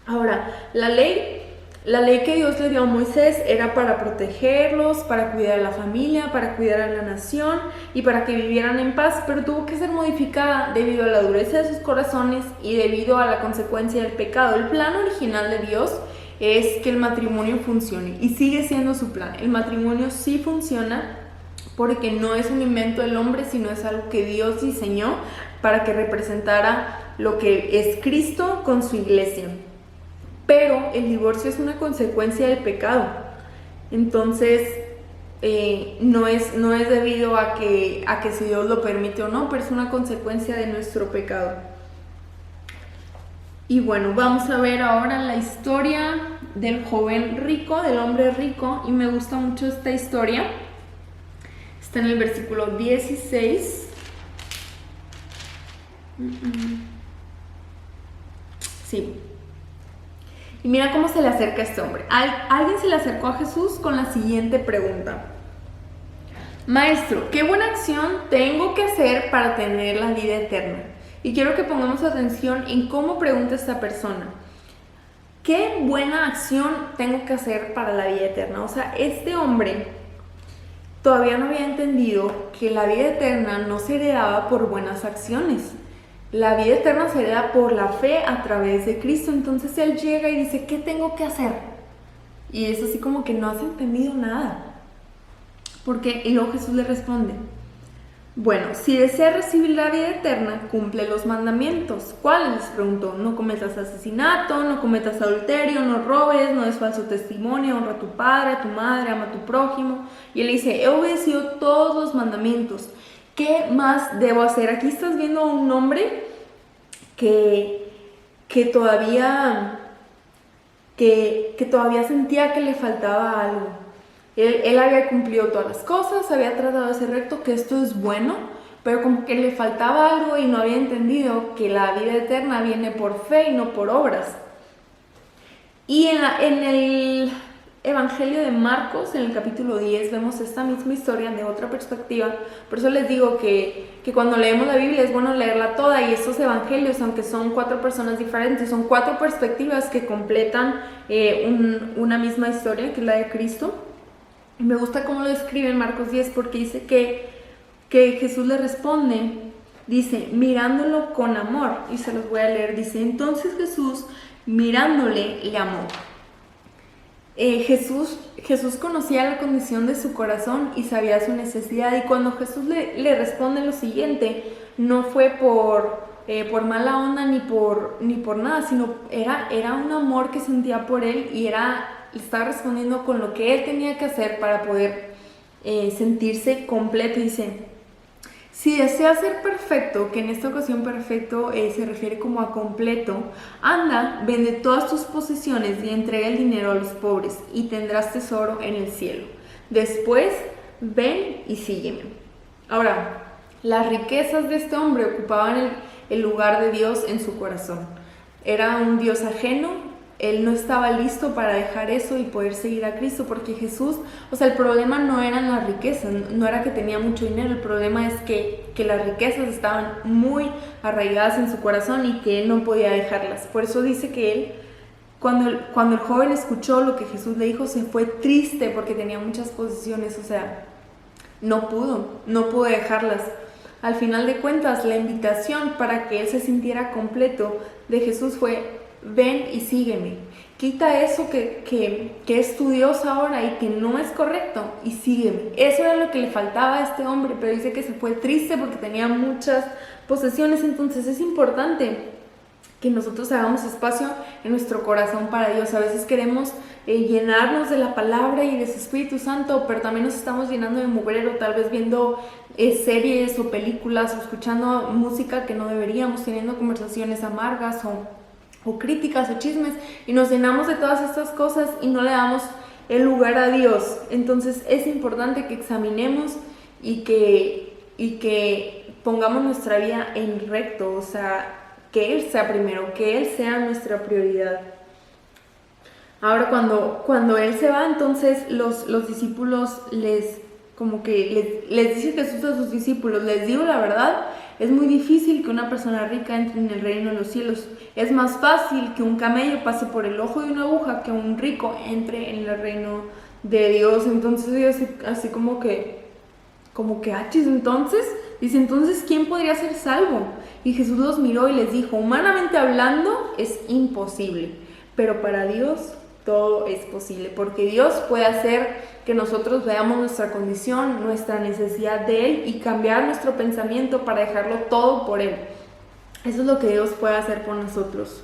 Ahora, la ley que Dios le dio a Moisés era para protegerlos, para cuidar a la familia, para cuidar a la nación y para que vivieran en paz, pero tuvo que ser modificada debido a la dureza de sus corazones y debido a la consecuencia del pecado. El plan original de Dios es que el matrimonio funcione, y sigue siendo su plan. El matrimonio sí funciona porque no es un invento del hombre, sino es algo que Dios diseñó para que representara lo que es Cristo con su iglesia. Pero el divorcio es una consecuencia del pecado. Entonces, no es debido a que si Dios lo permite o no, pero es una consecuencia de nuestro pecado. Y bueno, vamos a ver ahora la historia del joven rico, del hombre rico, y me gusta mucho esta historia. Está en el versículo 16. Sí. Y mira cómo se le acerca a este hombre. Alguien se le acercó a Jesús con la siguiente pregunta: Maestro, ¿qué buena acción tengo que hacer para tener la vida eterna? Y quiero que pongamos atención en cómo pregunta esta persona. ¿Qué buena acción tengo que hacer para la vida eterna? O sea, este hombre todavía no había entendido que la vida eterna no se heredaba por buenas acciones. La vida eterna se hereda por la fe a través de Cristo. Entonces él llega y dice, ¿qué tengo que hacer? Y es así como que no has entendido nada. Y luego Jesús le responde, bueno, si deseas recibir la vida eterna, cumple los mandamientos. ¿Cuáles? Les preguntó. No cometas asesinato, no cometas adulterio, no robes, no des falso testimonio, honra a tu padre, a tu madre, ama a tu prójimo. Y él dice, he obedecido todos los mandamientos. ¿Qué más debo hacer? Aquí estás viendo a un hombre que todavía sentía que le faltaba algo. Él había cumplido todas las cosas, había tratado de ser recto, que esto es bueno, pero como que le faltaba algo y no había entendido que la vida eterna viene por fe y no por obras. Y en el Evangelio de Marcos, en el capítulo 10, vemos esta misma historia de otra perspectiva. Por eso les digo que cuando leemos la Biblia es bueno leerla toda, y estos evangelios, aunque son 4 personas diferentes, son 4 perspectivas que completan una misma historia, que es la de Cristo. Y me gusta cómo lo describe en Marcos 10, porque dice que Jesús le responde, dice, mirándolo con amor, y se los voy a leer, dice, entonces Jesús, mirándole, le amó. Jesús conocía la condición de su corazón y sabía su necesidad, y cuando Jesús le responde lo siguiente, no fue por mala onda ni por nada, sino era un amor que sentía por él, y le estaba respondiendo con lo que él tenía que hacer para poder sentirse completo. Dice, si deseas ser perfecto, que en esta ocasión perfecto se refiere como a completo, anda, vende todas tus posesiones y entrega el dinero a los pobres y tendrás tesoro en el cielo. Después, ven y sígueme. Ahora, las riquezas de este hombre ocupaban el lugar de Dios en su corazón. Era un Dios ajeno. Él no estaba listo para dejar eso y poder seguir a Cristo, porque Jesús, o sea, el problema no eran las riquezas, no era que tenía mucho dinero, el problema es que las riquezas estaban muy arraigadas en su corazón y que él no podía dejarlas. Por eso dice que él, cuando el joven escuchó lo que Jesús le dijo, se fue triste porque tenía muchas posesiones, o sea, no pudo dejarlas. Al final de cuentas, la invitación para que él se sintiera completo de Jesús fue, ven y sígueme. Quita eso que es tu Dios ahora y que no es correcto, y sígueme. Eso era lo que le faltaba a este hombre, pero dice que se fue triste porque tenía muchas posesiones. Entonces es importante que nosotros hagamos espacio en nuestro corazón para Dios. A veces queremos llenarnos de la palabra y de su Espíritu Santo, pero también nos estamos llenando de mugrero, tal vez viendo series o películas, o escuchando música que no deberíamos, teniendo conversaciones amargas o críticas o chismes, y nos llenamos de todas estas cosas y no le damos el lugar a Dios. Entonces es importante que examinemos y que pongamos nuestra vida en recto, o sea, que Él sea primero, que Él sea nuestra prioridad. Ahora cuando Él se va, entonces los discípulos les dice Jesús a sus discípulos, les digo la verdad, es muy difícil que una persona rica entre en el reino de los cielos. Es más fácil que un camello pase por el ojo de una aguja que un rico entre en el reino de Dios. Entonces ellos así como que achis, entonces, dice, entonces, ¿quién podría ser salvo? Y Jesús los miró y les dijo, humanamente hablando es imposible, pero para Dios todo es posible, porque Dios puede hacer que nosotros veamos nuestra condición, nuestra necesidad de Él y cambiar nuestro pensamiento para dejarlo todo por Él. Eso es lo que Dios puede hacer por nosotros.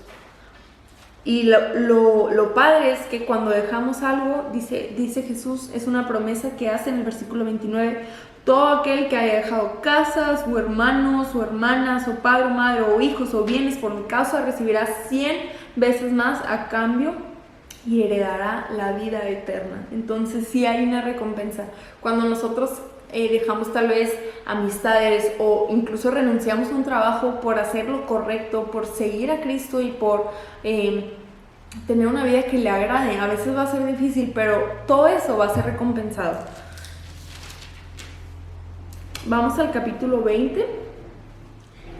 Y lo padre es que cuando dejamos algo, dice Jesús, es una promesa que hace en el versículo 29, todo aquel que haya dejado casas, o hermanos, o hermanas, o padre, o madre, o hijos, o bienes por mi causa, recibirá 100 veces más a cambio y heredará la vida eterna. Entonces sí hay una recompensa. Cuando nosotros dejamos tal vez amistades o incluso renunciamos a un trabajo por hacer lo correcto, por seguir a Cristo y por tener una vida que le agrade, a veces va a ser difícil, pero todo eso va a ser recompensado. Vamos al capítulo 20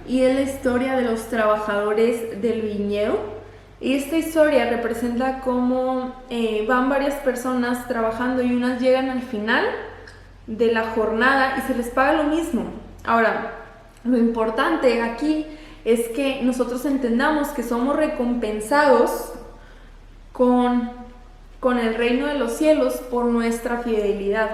y es la historia de los trabajadores del viñedo. Y esta historia representa cómo van varias personas trabajando y unas llegan al final de la jornada y se les paga lo mismo. Ahora, lo importante aquí es que nosotros entendamos que somos recompensados con el reino de los cielos por nuestra fidelidad.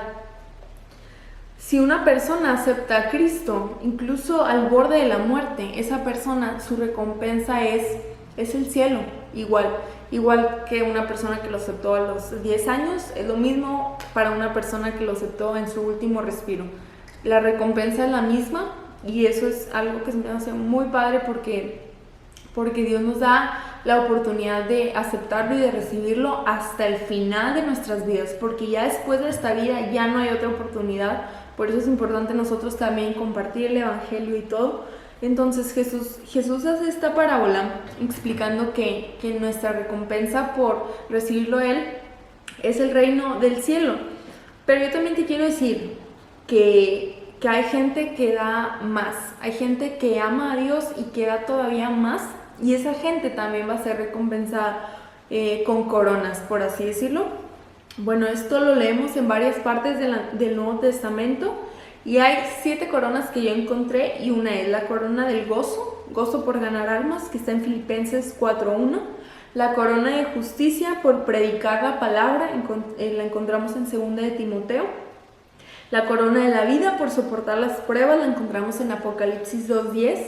Si una persona acepta a Cristo, incluso al borde de la muerte, esa persona, su recompensa es el cielo, igual que una persona que lo aceptó a los 10 años, es lo mismo para una persona que lo aceptó en su último respiro. La recompensa es la misma y eso es algo que se me hace muy padre porque Dios nos da la oportunidad de aceptarlo y de recibirlo hasta el final de nuestras vidas, porque ya después de esta vida ya no hay otra oportunidad. Por eso es importante nosotros también compartir el evangelio y todo. Entonces Jesús hace esta parábola explicando que nuestra recompensa por recibirlo Él es el reino del cielo. Pero yo también te quiero decir que hay gente que da más, hay gente que ama a Dios y que da todavía más, y esa gente también va a ser recompensada con coronas, por así decirlo. Bueno, esto lo leemos en varias partes del Nuevo Testamento. Y hay 7 coronas que yo encontré y una es la corona del gozo por ganar almas, que está en Filipenses 4:1. La corona de justicia por predicar la palabra, la encontramos en 2 de Timoteo. La corona de la vida por soportar las pruebas, la encontramos en Apocalipsis 2:10.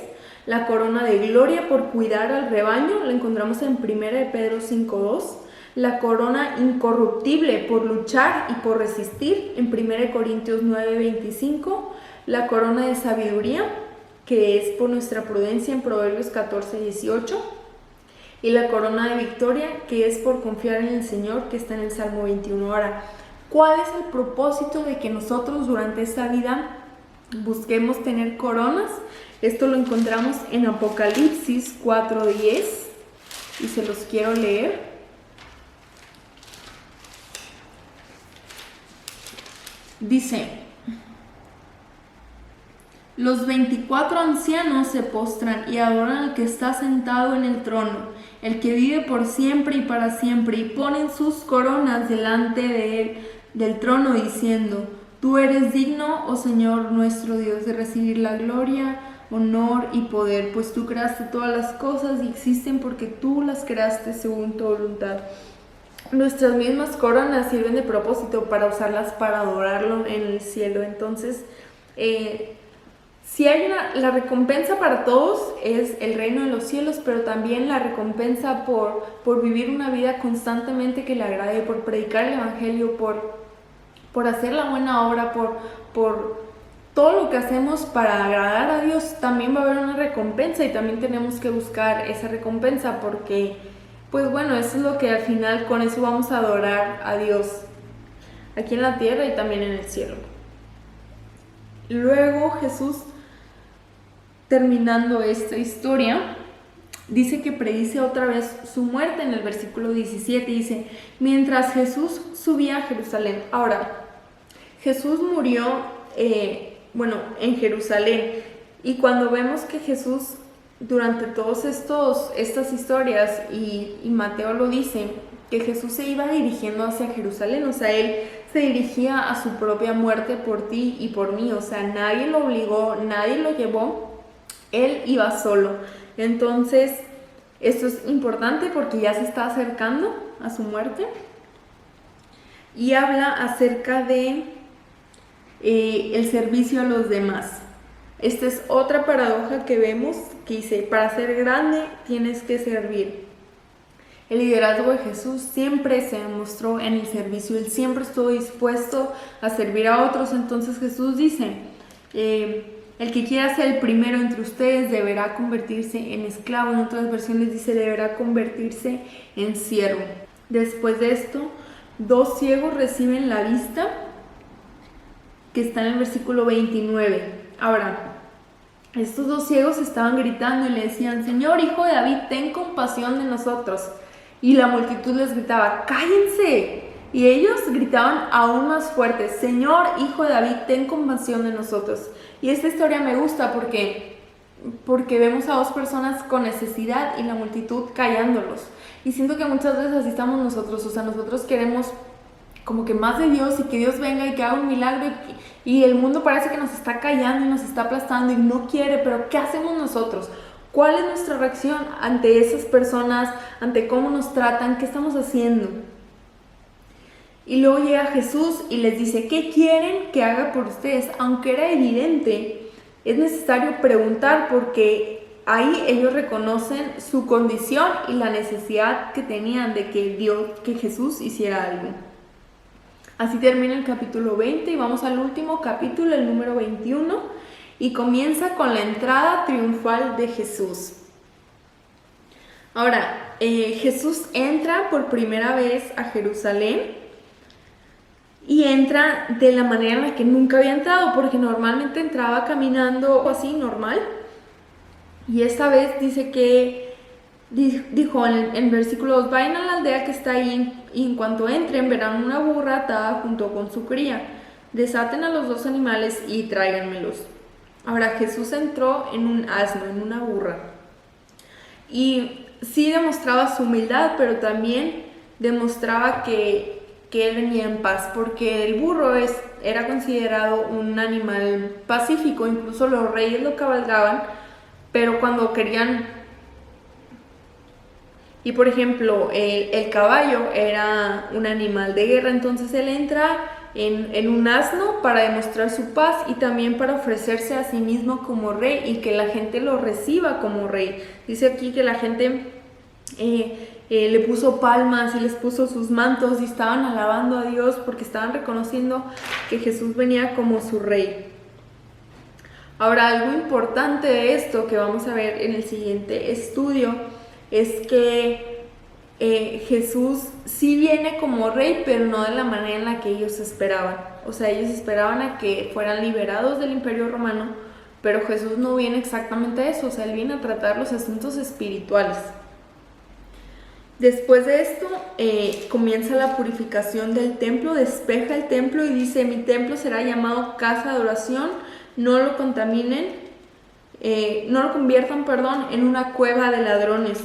La corona de gloria por cuidar al rebaño, la encontramos en 1 de Pedro 5:2. La corona incorruptible por luchar y por resistir en 1 Corintios 9:25, la corona de sabiduría, que es por nuestra prudencia en Proverbios 14:18, y la corona de victoria, que es por confiar en el Señor, que está en el Salmo 21. Ahora, ¿cuál es el propósito de que nosotros durante esta vida busquemos tener coronas? Esto lo encontramos en Apocalipsis 4:10 y se los quiero leer. Dice: los 24 ancianos se postran y adoran al que está sentado en el trono, el que vive por siempre y para siempre, y ponen sus coronas delante de él, del trono, diciendo: tú eres digno, oh Señor nuestro Dios, de recibir la gloria, honor y poder, pues tú creaste todas las cosas y existen porque tú las creaste según tu voluntad. Nuestras mismas coronas sirven de propósito para usarlas para adorarlo en el cielo. Entonces, si hay la recompensa para todos es el reino de los cielos, pero también la recompensa por vivir una vida constantemente que le agrade, por predicar el evangelio, por hacer la buena obra, por todo lo que hacemos para agradar a Dios. También va a haber una recompensa y también tenemos que buscar esa recompensa porque, pues bueno, eso es lo que al final, con eso vamos a adorar a Dios aquí en la tierra y también en el cielo. Luego Jesús, terminando esta historia, dice que predice otra vez su muerte en el versículo 17. Dice: mientras Jesús subía a Jerusalén. Ahora, Jesús murió en Jerusalén, y cuando vemos que Jesús durante todas estas historias, y Mateo lo dice, que Jesús se iba dirigiendo hacia Jerusalén, o sea, él se dirigía a su propia muerte por ti y por mí, o sea, nadie lo obligó, nadie lo llevó, él iba solo. Entonces, esto es importante porque ya se está acercando a su muerte, y habla acerca de el servicio a los demás. Esta es otra paradoja que vemos, que dice, para ser grande tienes que servir. El liderazgo de Jesús siempre se demostró en el servicio, Él siempre estuvo dispuesto a servir a otros. Entonces Jesús dice, el que quiera ser el primero entre ustedes deberá convertirse en esclavo. En otras versiones dice, deberá convertirse en siervo. Después de esto, 2 ciegos reciben la vista, que está en el versículo 29. Ahora, estos 2 ciegos estaban gritando y le decían, Señor, Hijo de David, ten compasión de nosotros. Y la multitud les gritaba, ¡cállense! Y ellos gritaban aún más fuerte, Señor, Hijo de David, ten compasión de nosotros. Y esta historia me gusta porque vemos a 2 personas con necesidad y la multitud callándolos. Y siento que muchas veces así estamos nosotros, o sea, nosotros queremos como que más de Dios y que Dios venga y que haga un milagro y el mundo parece que nos está callando y nos está aplastando y no quiere, pero ¿qué hacemos nosotros? ¿Cuál es nuestra reacción ante esas personas, ante cómo nos tratan? ¿Qué estamos haciendo? Y luego llega Jesús y les dice, ¿qué quieren que haga por ustedes? Aunque era evidente, es necesario preguntar porque ahí ellos reconocen su condición y la necesidad que tenían de que Jesús hiciera algo. Así termina el capítulo 20 y vamos al último capítulo, el número 21, y comienza con la entrada triunfal de Jesús. Ahora, Jesús entra por primera vez a Jerusalén y entra de la manera en la que nunca había entrado, porque normalmente entraba caminando así, normal, y esta vez dice que dijo en versículo 2, vayan a la aldea que está ahí y en cuanto entren verán una burra atada junto con su cría. Desaten a los 2 animales y tráiganmelos. Ahora Jesús entró en un asno, en una burra. Y sí demostraba su humildad, pero también demostraba que él venía en paz, porque el burro era considerado un animal pacífico, incluso los reyes lo cabalgaban, pero cuando querían... Y por ejemplo, el caballo era un animal de guerra, entonces él entra en un asno para demostrar su paz y también para ofrecerse a sí mismo como rey y que la gente lo reciba como rey. Dice aquí que la gente le puso palmas y les puso sus mantos y estaban alabando a Dios porque estaban reconociendo que Jesús venía como su rey. Ahora, algo importante de esto que vamos a ver en el siguiente estudio es que Jesús sí viene como rey, pero no de la manera en la que ellos esperaban. O sea, ellos esperaban a que fueran liberados del Imperio Romano, pero Jesús no viene exactamente a eso, o sea, Él viene a tratar los asuntos espirituales. Después de esto, comienza la purificación del templo, despeja el templo y dice, mi templo será llamado casa de oración, no lo contaminen, no lo conviertan, en una cueva de ladrones.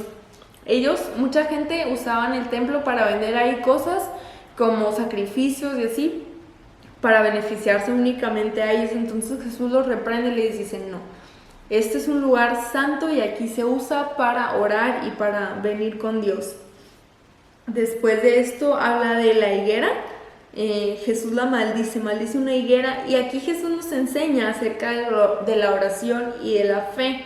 Mucha gente usaban el templo para vender ahí cosas como sacrificios y así, para beneficiarse únicamente a ellos. Entonces Jesús los reprende y les dice, no, este es un lugar santo y aquí se usa para orar y para venir con Dios. Después de esto habla de la higuera. Jesús la maldice una higuera, y aquí Jesús nos enseña acerca de la oración y de la fe.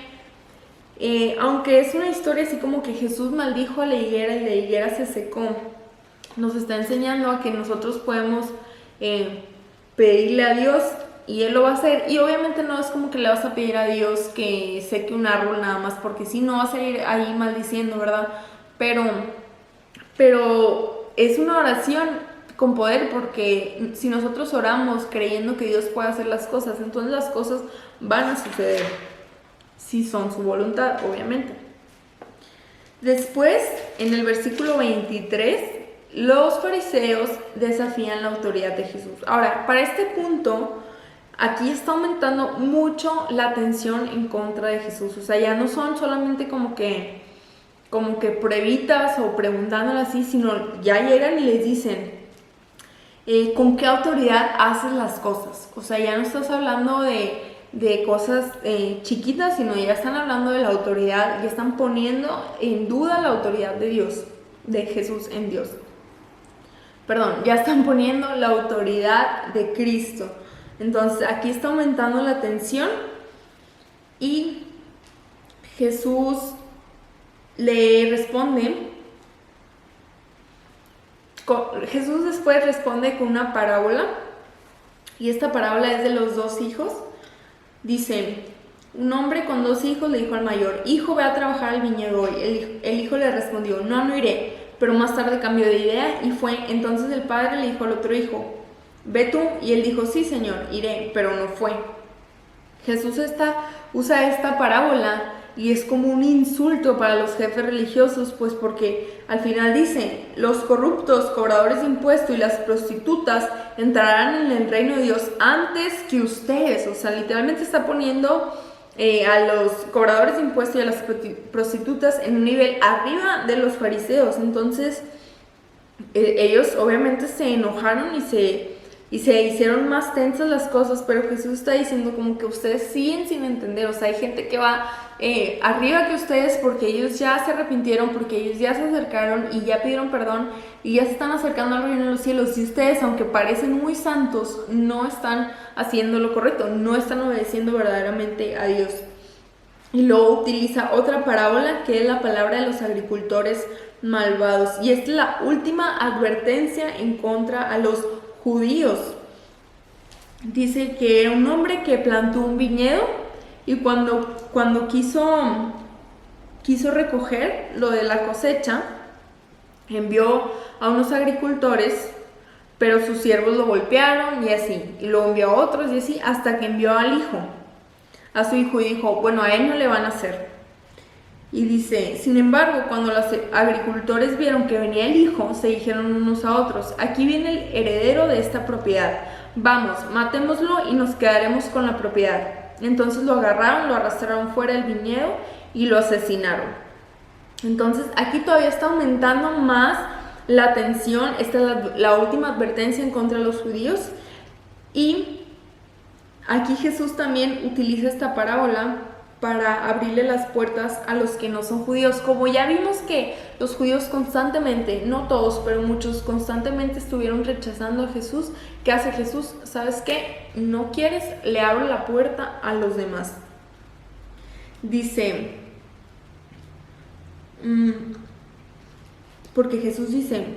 Aunque es una historia así como que Jesús maldijo a la higuera y la higuera se secó, nos está enseñando a que nosotros podemos pedirle a Dios y Él lo va a hacer. Y obviamente no es como que le vas a pedir a Dios que seque un árbol nada más, porque si no vas a ir ahí maldiciendo, ¿verdad? Pero es una oración con poder, porque si nosotros oramos creyendo que Dios puede hacer las cosas, entonces las cosas van a suceder, si son su voluntad, obviamente. Después, en el versículo 23, los fariseos desafían la autoridad de Jesús. Ahora, para este punto, aquí está aumentando mucho la tensión en contra de Jesús. O sea, ya no son solamente como que pruebitas o preguntándole así, sino ya llegan y les dicen, ¿con qué autoridad haces las cosas? O sea, ya no estás hablando de cosas chiquitas, sino ya están hablando de la autoridad, ya están poniendo en duda la autoridad de Dios. de Jesús en Dios. Perdón, ya están poniendo la autoridad de Cristo. Entonces aquí está aumentando la tensión y Jesús le responde. Jesús después responde con una parábola, y esta parábola es de los 2 hijos. Dice: un hombre con 2 hijos le dijo al mayor: hijo, ve a trabajar al viñedo hoy. El hijo le respondió: no iré. Pero más tarde cambió de idea y fue. Entonces el padre le dijo al otro hijo: ve tú. Y él dijo: sí, señor, iré. Pero no fue. Jesús usa esta parábola y es como un insulto para los jefes religiosos, pues porque al final dice: los corruptos, cobradores de impuestos y las prostitutas entrarán en el reino de Dios antes que ustedes. O sea, literalmente está poniendo a los cobradores de impuestos y a las prostitutas en un nivel arriba de los fariseos. Entonces ellos obviamente se enojaron y se hicieron más tensas las cosas, pero Jesús está diciendo como que ustedes siguen sin entender. O sea, hay gente que va arriba que ustedes porque ellos ya se arrepintieron, porque ellos ya se acercaron y ya pidieron perdón y ya se están acercando al reino de los cielos, y ustedes, aunque parecen muy santos, no están haciendo lo correcto, no están obedeciendo verdaderamente a Dios. Y luego utiliza otra parábola que es la palabra de los agricultores malvados, y esta es la última advertencia en contra a los judíos. Dice que era un hombre que plantó un viñedo y cuando quiso recoger lo de la cosecha, envió a unos agricultores, pero sus siervos lo golpearon y así, y luego envió a otros y así, hasta que envió a su hijo, y dijo: bueno, a él no le van a hacer. Y dice: sin embargo, cuando los agricultores vieron que venía el hijo, se dijeron unos a otros: aquí viene el heredero de esta propiedad, vamos, matémoslo y nos quedaremos con la propiedad. Entonces lo agarraron, lo arrastraron fuera del viñedo y lo asesinaron. Entonces aquí todavía está aumentando más la tensión. Esta es la última advertencia en contra de los judíos, y aquí Jesús también utiliza esta parábola para abrirle las puertas a los que no son judíos. Como ya vimos que los judíos constantemente, no todos, pero muchos constantemente estuvieron rechazando a Jesús, ¿qué hace Jesús? ¿Sabes qué? ¿No quieres? Le abro la puerta a los demás. Dice, porque Jesús dice: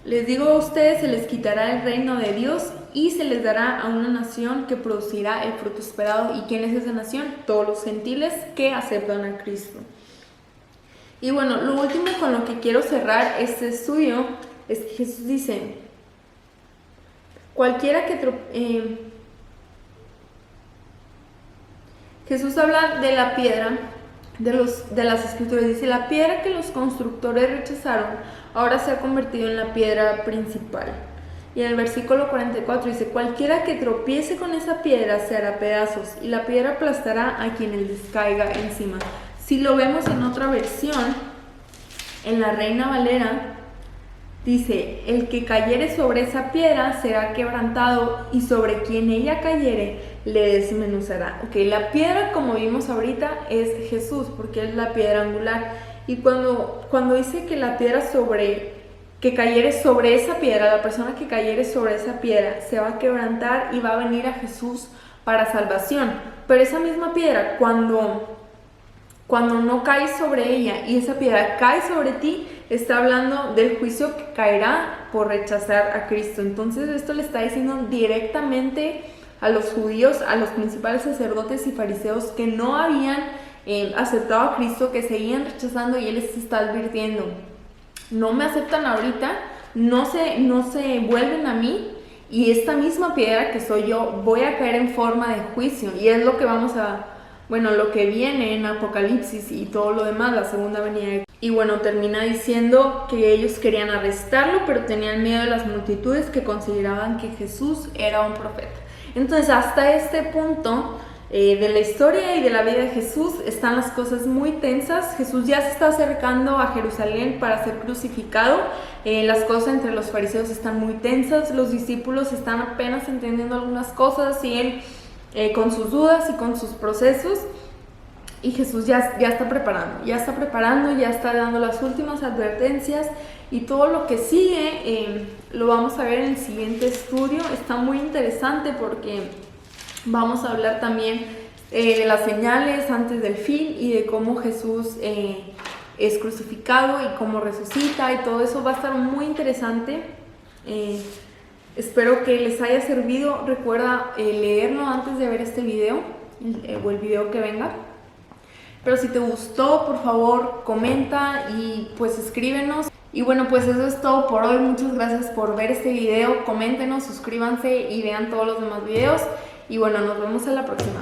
les digo a ustedes, se les quitará el reino de Dios y se les dará a una nación que producirá el fruto esperado. ¿Y quién es esa nación? Todos los gentiles que aceptan a Cristo. Y bueno, lo último con lo que quiero cerrar este estudio es que Jesús dice: cualquiera que Jesús habla de la piedra de las escrituras. Dice: la piedra que los constructores rechazaron ahora se ha convertido en la piedra principal. Y en el versículo 44 dice: cualquiera que tropiece con esa piedra se hará pedazos, y la piedra aplastará a quien les caiga encima. Si lo vemos en otra versión, en la Reina Valera, dice: el que cayere sobre esa piedra será quebrantado, y sobre quien ella cayere le desmenuzará. Ok, la piedra, como vimos ahorita, es Jesús, porque es la piedra angular. Y cuando dice que la piedra que cayere sobre esa piedra, la persona que cayere sobre esa piedra se va a quebrantar y va a venir a Jesús para salvación. Pero esa misma piedra, cuando no caes sobre ella y esa piedra cae sobre ti, está hablando del juicio que caerá por rechazar a Cristo. Entonces esto le está diciendo directamente a los judíos, a los principales sacerdotes y fariseos que no habían aceptado a Cristo, que seguían rechazando, y Él les está advirtiendo: no me aceptan ahorita, no se vuelven a mí, y esta misma piedra que soy yo voy a caer en forma de juicio. Y es lo que lo que viene en Apocalipsis y todo lo demás, la segunda venida. Y bueno, termina diciendo que ellos querían arrestarlo, pero tenían miedo de las multitudes que consideraban que Jesús era un profeta. Entonces, hasta este punto de la historia y de la vida de Jesús están las cosas muy tensas. Jesús ya se está acercando a Jerusalén para ser crucificado. Las cosas entre los fariseos están muy tensas. Los discípulos están apenas entendiendo algunas cosas y él con sus dudas y con sus procesos. Y Jesús ya está preparando, ya está dando las últimas advertencias y todo lo que sigue lo vamos a ver en el siguiente estudio. Está muy interesante porque vamos a hablar también de las señales antes del fin y de cómo Jesús es crucificado y cómo resucita, y todo eso va a estar muy interesante. Espero que les haya servido. Recuerda leerlo antes de ver este video o el video que venga. Pero si te gustó, por favor, comenta y pues escríbenos. Y bueno, pues eso es todo por hoy. Muchas gracias por ver este video. Coméntenos, suscríbanse y vean todos los demás videos. Y bueno, nos vemos en la próxima.